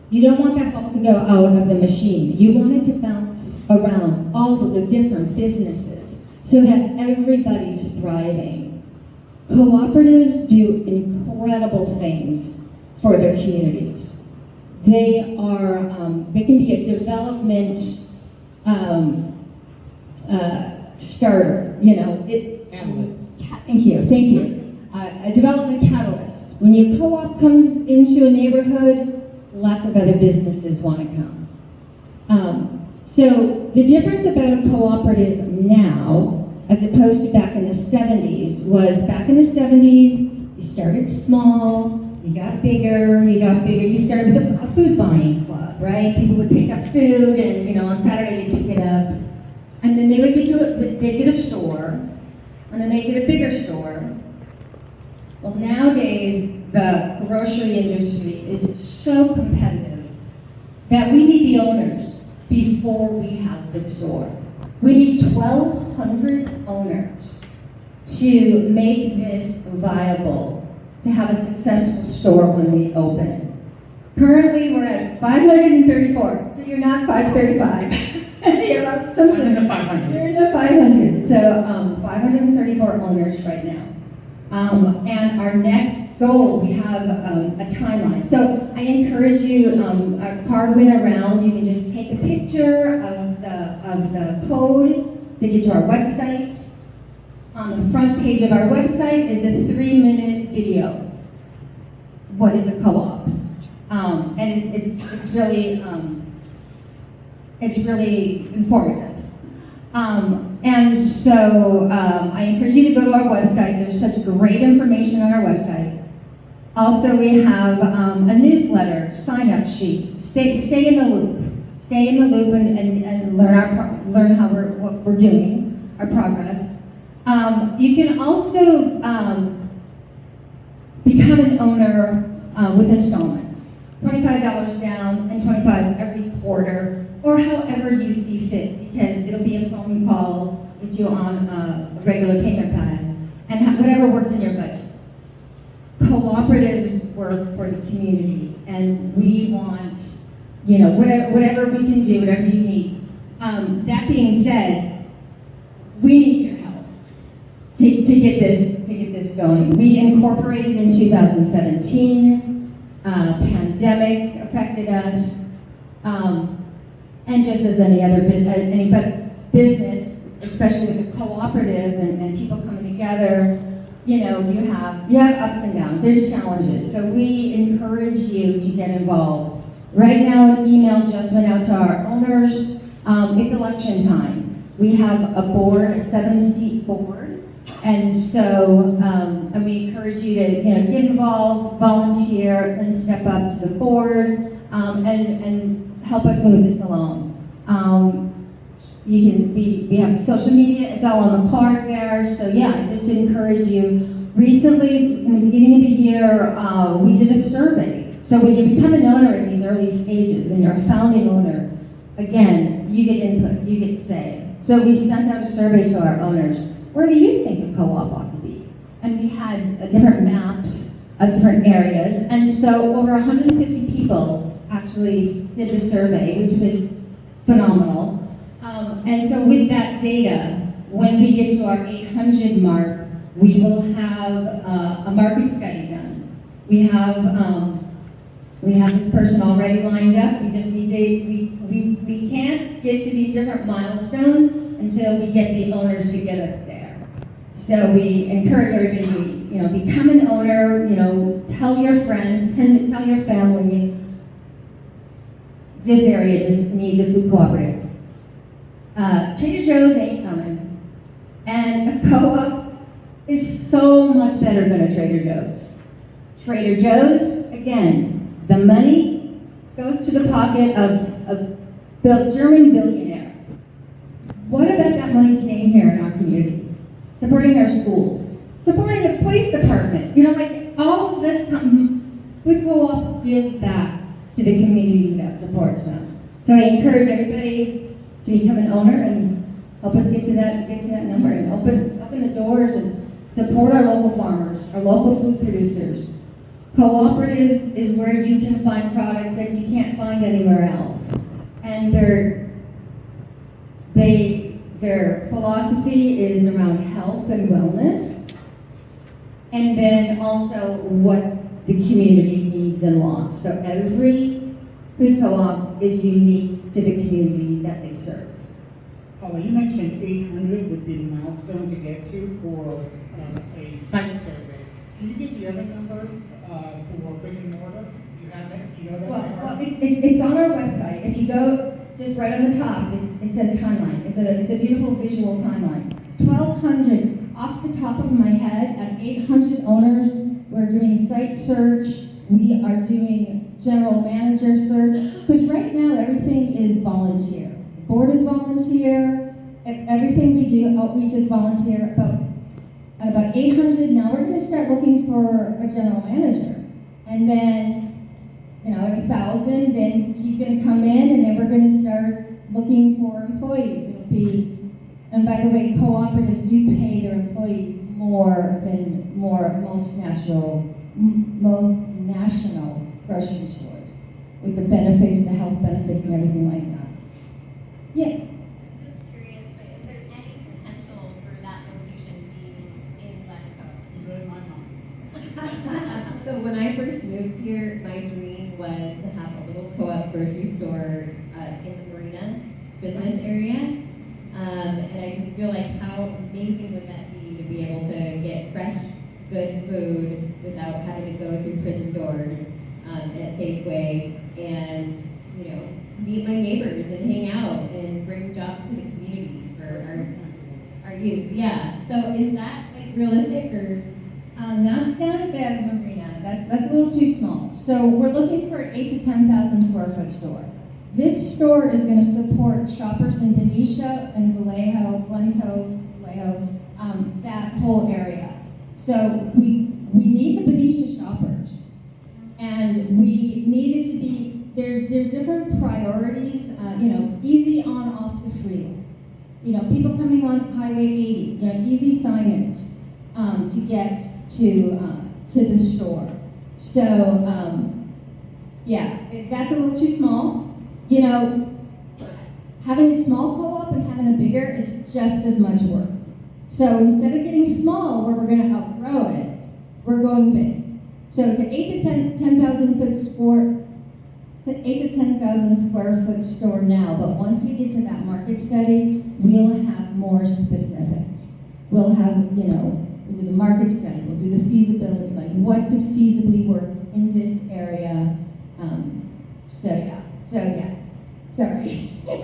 You don't want that ball to go out of the machine. You want it to bounce around all of the different businesses so that everybody's thriving. Cooperatives do incredible things for their communities. They can be a development starter, thank you. A development catalyst. When your co-op comes into a neighborhood, lots of other businesses want to come. So the difference about a cooperative now, as opposed to back in the 70s, was back in the 70s, you started small, you got bigger, you started with a food buying club, right? People would pick up food and, on Saturday you'd pick it up. And then they would they'd get a store, and then they'd get a bigger store. Well, nowadays, the grocery industry is so competitive that we need the owners before we have the store. We need 1,200 owners to make this viable, to have a successful store when we open. Currently, we're at 534, so you're not 535. You're about something. I'm in the 500. You're in the 500. So 534 owners right now. And our next goal, we have a timeline. So I encourage you, a card went around, you can just take a picture of the code to get to our website. On the front page of our website is a 3-minute video. What is a co-op? And it's really informative. And so I encourage you to go to our website. There's such great information on our website. Also, we have a newsletter sign-up sheet. Stay in the loop. Stay in the loop and learn what we're doing, our progress. You can also become an owner with installments. $25 down and $25 every quarter, or however you see fit, because it'll be a phone call, get you on a regular payment plan, and whatever works in your budget. Cooperatives work for the community, and we want, whatever we can do, whatever you need. That being said, we need your help to get this going. We incorporated in 2017. Pandemic affected us, and just as any business, especially with a cooperative and people coming together, you have ups and downs. There's challenges, so we encourage you to get involved. Right now, an email just went out to our owners. It's election time. We have a board, a 7-seat board, and so and we encourage you to get involved, volunteer, and step up to the board and help us move this along. We have social media, it's all on the card there, so yeah, just to encourage you. Recently, in the beginning of the year, we did a survey. So when you become an owner in these early stages, when you're a founding owner, again, you get input, you get say. So we sent out a survey to our owners. Where do you think a co-op ought to be? And we had different maps of different areas. And so over 150 people actually did the survey, which was phenomenal. And so with that data, when we get to our 800 mark, we will have a market study done. We have this person already lined up. We just need to, we can't get to these different milestones until we get the owners to get us there. So we encourage everybody to, become an owner, tell your friends, tell your family, this area just needs a food cooperative. Trader Joe's ain't coming. And a co-op is so much better than a Trader Joe's. Trader Joe's, again, the money goes to the pocket of the German billionaire. What about that money staying here in our community? Supporting our schools, supporting the police department. All of this, food co-ops give back to the community that supports them. So I encourage everybody to become an owner and help us get to that number and open the doors and support our local farmers, our local food producers. Cooperatives is where you can find products that you can't find anywhere else. And their philosophy is around health and wellness, and then also what the community needs and wants. So every food co-op is unique to the community that they serve. Paula, you mentioned 800 would be the milestone to get to for a site survey. Can you give the other numbers for brick and mortar? Do you have that? Do you know that? Well, it's on our website. If you go just right on the top, it says timeline. It's a beautiful visual timeline. 1,200 off the top of my head at 800 owners. We're doing site search. We are doing general manager search. Because right now everything is volunteer. The board is volunteer. Everything we do, outreach is volunteer. At about 800 now, we're going to start looking for a general manager. And then at 1,000, then he's going to come in, and then we're going to start looking for employees. It'll be, and by the way, cooperatives do pay their employees more than most national grocery stores, with the benefits, the health benefits, and everything like that. Yes. Just curious, but is there any potential for that location being in Glen Cove? You read my mind. So when I first moved here, my dream was to have a little co-op grocery store in the marina business area. And I just feel like how amazing would that be to be able to get fresh, good food without having to go through prison doors at Safeway and, meet my neighbors and hang out and bring jobs to the community for our youth. Yeah. So is that realistic or? Not down at the marina. That's a little too small. So we're looking for an 8,000 to 10,000 square foot store. This store is going to support shoppers in Benicia and Vallejo, Glen Cove, Vallejo, that whole area. So we need the Benicia shoppers, and we need it to be. There's different priorities. Easy on off the freeway. People coming on Highway 80. Easy signage to get to the store. So that's a little too small. Having a small co-op and having a bigger, it's just as much work. So instead of getting small, where we're going to outgrow it, we're going big. So it's an 8,000 to 10,000 square foot store now, but once we get to that market study, we'll have more specifics. We'll have, we'll do the market study, we'll do the feasibility, like what could feasibly work in this area. Sorry. Are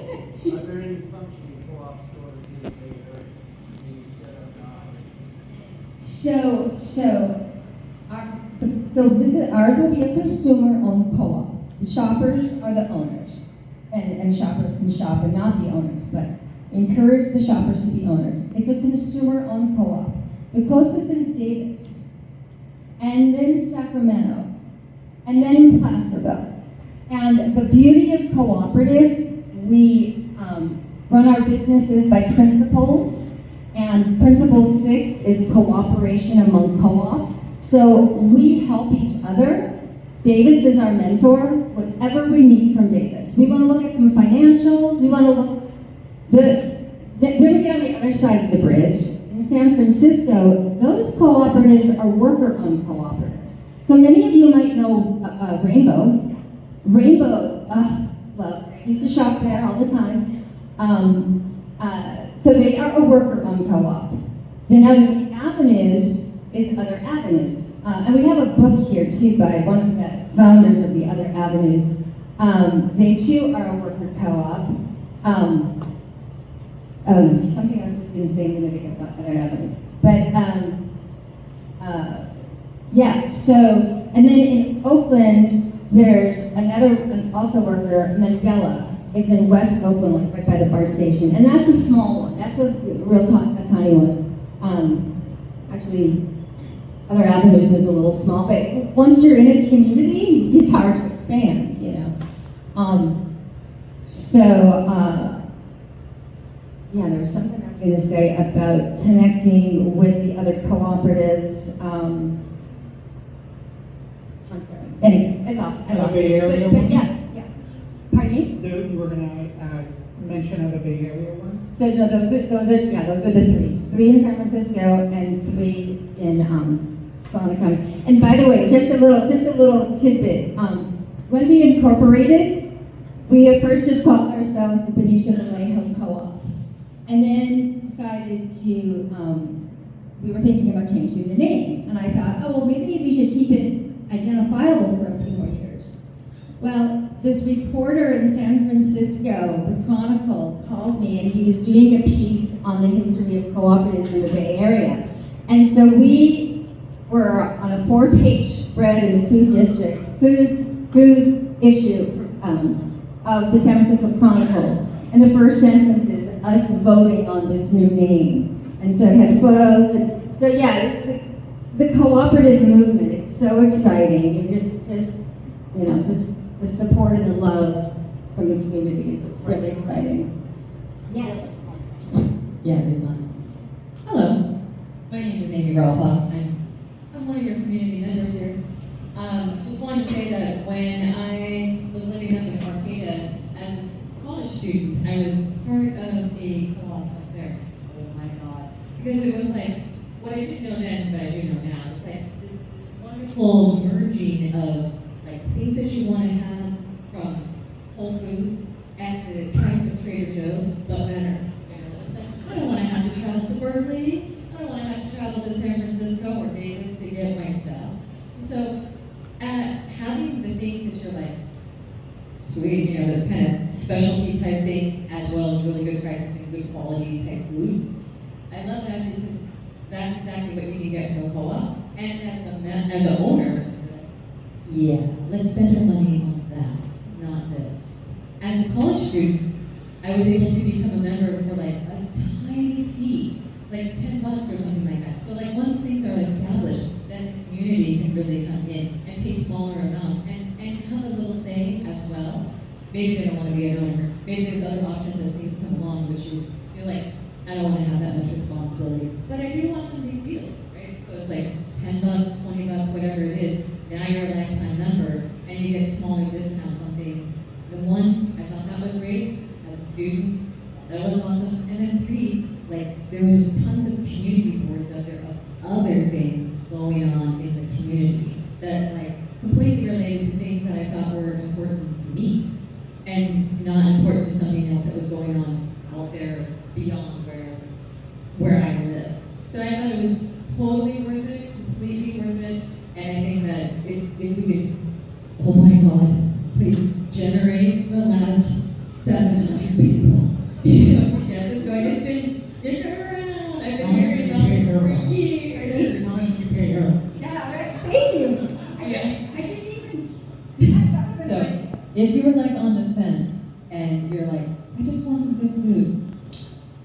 there any functioning co-op stores in the Bay Area being set up now? Ours will be a consumer-owned co-op. The shoppers are the owners, and shoppers can shop and not be owners, but encourage the shoppers to be owners. It's a consumer-owned co-op. The closest is Davis, and then Sacramento, and then Placerville. And the beauty of cooperatives, we run our businesses by principles, and principle 6 is cooperation among co-ops. So we help each other. Davis is our mentor, whatever we need from Davis. We want to look at some financials, we want to look, then we get on the other side of the bridge. In San Francisco, those cooperatives are worker-owned cooperatives. So many of you might know Rainbow. Rainbow, well, used to shop there all the time. So they are a worker-owned co-op. Then out of the avenues is Other Avenues. And we have a book here too by one of the founders of the Other Avenues. They too are a worker co-op. There's something I was just going to say a minute ago about Other Avenues. But yeah, so, and then in Oakland, there's another, also worker, Mandela. It's in West Oakland, like right by the BART station. And that's a small one. That's a real a tiny one. Actually, Other Avenues is a little small, but once you're in a community, it's hard to expand, you know. Yeah, there was something I was going to say about connecting with the other cooperatives. I'm sorry. Anyway, I lost The Bay it. Area But ones? yeah. Pardon me? You were gonna mention other Bay Area ones? So no, those were the three. 3 in San Francisco and 3 in Solana County. And by the way, just a little tidbit. When we incorporated, we at first just called ourselves the Benicia Vallejo Co-op. And then decided to, we were thinking about changing the name. And I thought, oh, well, maybe we should keep it identifiable for a few more years. Well, this reporter in San Francisco, the Chronicle, called me and he was doing a piece on the history of cooperatives in the Bay Area. And so we were on a 4-page spread in the food district, food issue of the San Francisco Chronicle. And the first sentence is us voting on this new name. And so it had photos. And so yeah, the cooperative movement, it's so exciting. And just the support and the love from the community is really exciting. Yes. Yeah, it is on. Hello, my name is Amy Ralpa. I'm one of your community members here. Just wanted to say that when I was living up in Arcata as a college student, I was part of a co-op up there. Oh my God. Because it was like, what I didn't know then, but I do know now, it's like this wonderful merging of like things that you want to have from Whole Foods at the price of Trader Joe's, but better. You know, it's just like, I don't want to have to travel to Berkeley. I don't want to have to travel to San Francisco or Davis to get my stuff. So, having the things that you're like, sweet, you know, the kind of specialty type things, as well as really good prices and good quality type food. I love that because that's exactly what you can get from a co-op. And as an owner, yeah, let's spend our money on that, not this. As a college student, I was able to become a member for like a tiny fee, like $10 or something like that. So like once things are established, then the community can really come in and pay smaller amounts and have a little say as well. Maybe they don't want to be an owner. Maybe there's other options as things come along, which you're like, I don't want to have that much responsibility. But I do want some of these deals, right? So it's like $10, $20, whatever it is. Now you're a lifetime member and you get smaller discounts on things. The one, I thought that was great as a student. That was awesome. And then 3, like there was tons of community boards out there of other things going on in the community that like completely related to things that I thought were important to me and not important to something else that was going on out there beyond where I live. So I thought it was totally worth it, completely worth it, and I think that if we could, oh my God, please generate the last 700 people, you know, to get this going. It's been sticking around. I've been hearing about this for years. How much did you pay her? Yeah, right. Thank you. Yeah. I didn't even. So if you were like on the fence and you're like, I just want some good food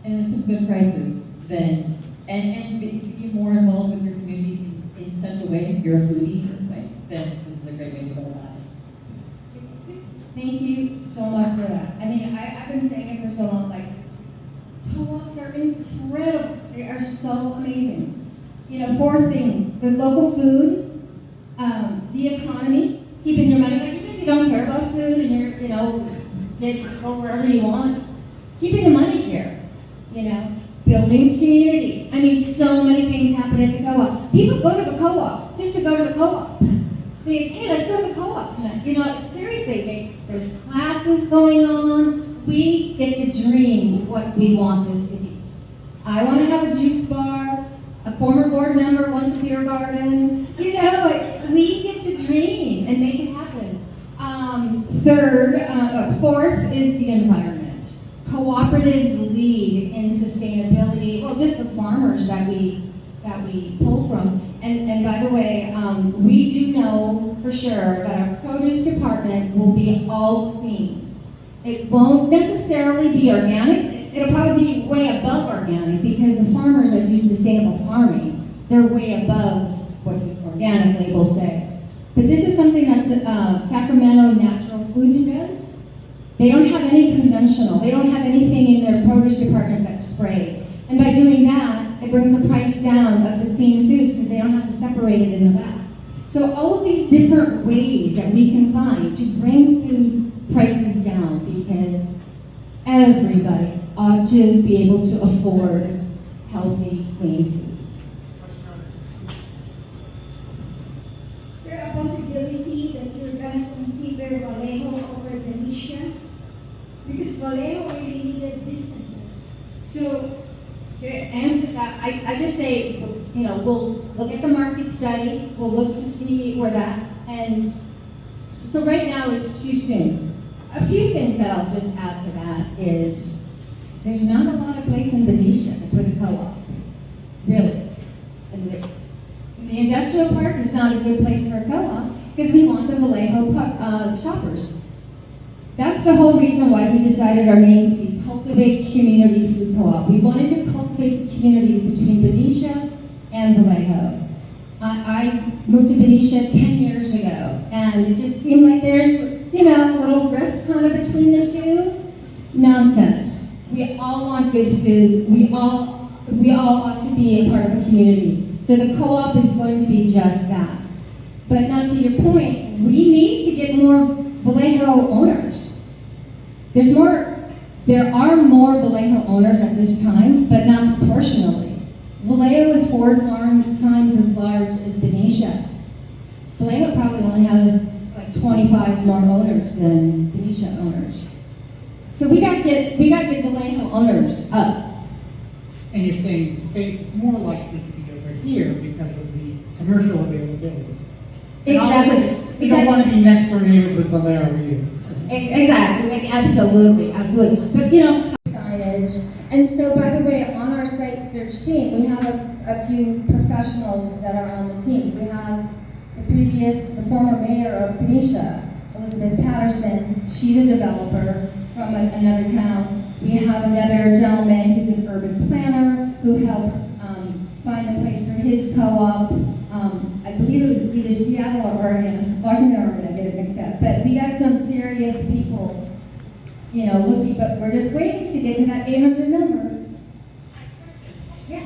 and some good prices, then and be more involved with your community in such a way, you're a foodie in this way, then this is a great way to go about it. Thank you so much for that. I mean, I've been saying it for so long, like, co-ops are incredible. They are so amazing. You know, 4 things: the local food, the economy, keeping your money, like even if you don't care about food and you're, you know, go wherever you want, keeping the money here, you know, building community. I mean, so many things happen at the co-op. People go to the co-op just to go to the co-op. Hey, let's go to the co-op tonight. You know, seriously, there's classes going on. We get to dream what we want this to be. I want to have a juice bar. A former board member wants a beer garden. You know, like, we get to dream and make it happen. Fourth is the environment. Cooperatives lead in sustainability. Well, just the farmers that we pull from. And by the way, we do know for sure that our produce department will be all clean. It won't necessarily be organic. It'll probably be way above organic because the farmers that do sustainable farming, they're way above what the organic labels say. But this is something that Sacramento Natural Foods does. They don't have any conventional. They don't have anything in their produce department that's sprayed. And by doing that, it brings the price down of the clean foods because they don't have to separate it in the back. So all of these different ways that we can find to bring food prices down because everybody ought to be able to afford healthy, clean food. Is there a possibility that you're going to consider Vallejo over Benicia? Because Vallejo really needed businesses. So to answer that, I just say, you know, we'll look at the market study, we'll look to see where that, and so right now it's too soon. A few things that I'll just add to that is there's not a lot of place in Benicia to put a co-op, really. And the industrial park is not a good place for a co-op because we want the Vallejo shoppers. That's the whole reason why we decided our name to be Cultivate Community Food Co-op. We wanted to cultivate the communities between Benicia and Vallejo. I moved to Benicia 10 years ago, and it just seemed like there's, you know, a little rift kind of between the two. Nonsense. We all want good food. We all ought to be a part of the community. So the co-op is going to be just that. But now to your point, we need to get more Vallejo owners. There are more Vallejo owners at this time, but not proportionally. Vallejo is 4 times as large as Benicia. Vallejo probably only has like 25 more owners than Benicia owners. So we got to get Vallejo owners up. And you're saying space is more likely to be over here because of the commercial availability. Exactly. You don't want to be next door neighbors with Vallejo, are you? Exactly, absolutely. But you know, signage. And so, by the way, on our site search team, we have a few professionals that are on the team. We have the former mayor of Benicia, Elizabeth Patterson. She's a developer from another town. We have another gentleman who's an urban planner who helped find a place for his co-op. I believe it was either Seattle or Oregon, Washington or Oregon, I get it mixed up. But we got some serious people, you know, looking, but we're just waiting to get to that 800 number. Yeah.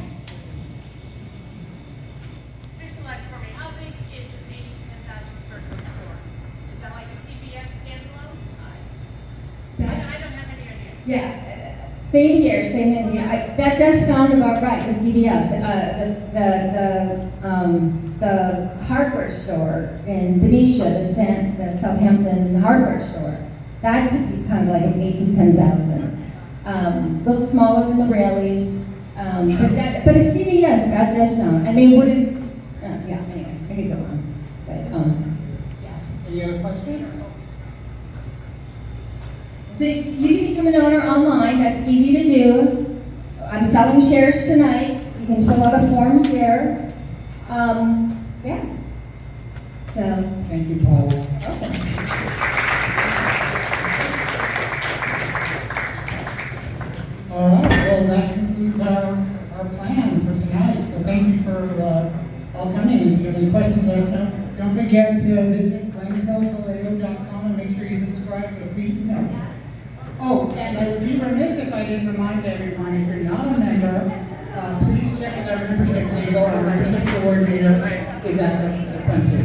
Visualize for me, how big is an 8 to 10,000 square foot store? Is that like a CVS standalone? I don't have any idea. Yeah. Same here. That does sound about right, the CVS. The hardware store in Benicia, the Southampton hardware store, that could be kind of like an 8 to 10,000. A little smaller than the Raley's, but a CVS, that does sound. I mean, would it? Yeah. Anyway, I could go on. But yeah. Any other questions? So you can become an owner online. That's easy to do. I'm selling shares tonight. You can fill out a form here. Yeah. So. Thank you, Paula. Okay. All right. Well, that concludes our plan for tonight. So thank you for all coming. If you have any questions, let us know. Don't forget to visit glencovallejo.com and make sure you subscribe to the fees, no. Oh, and I would be remiss if I didn't remind everyone, if you're not a member, please check with our membership table. Our membership coordinator is at the front table.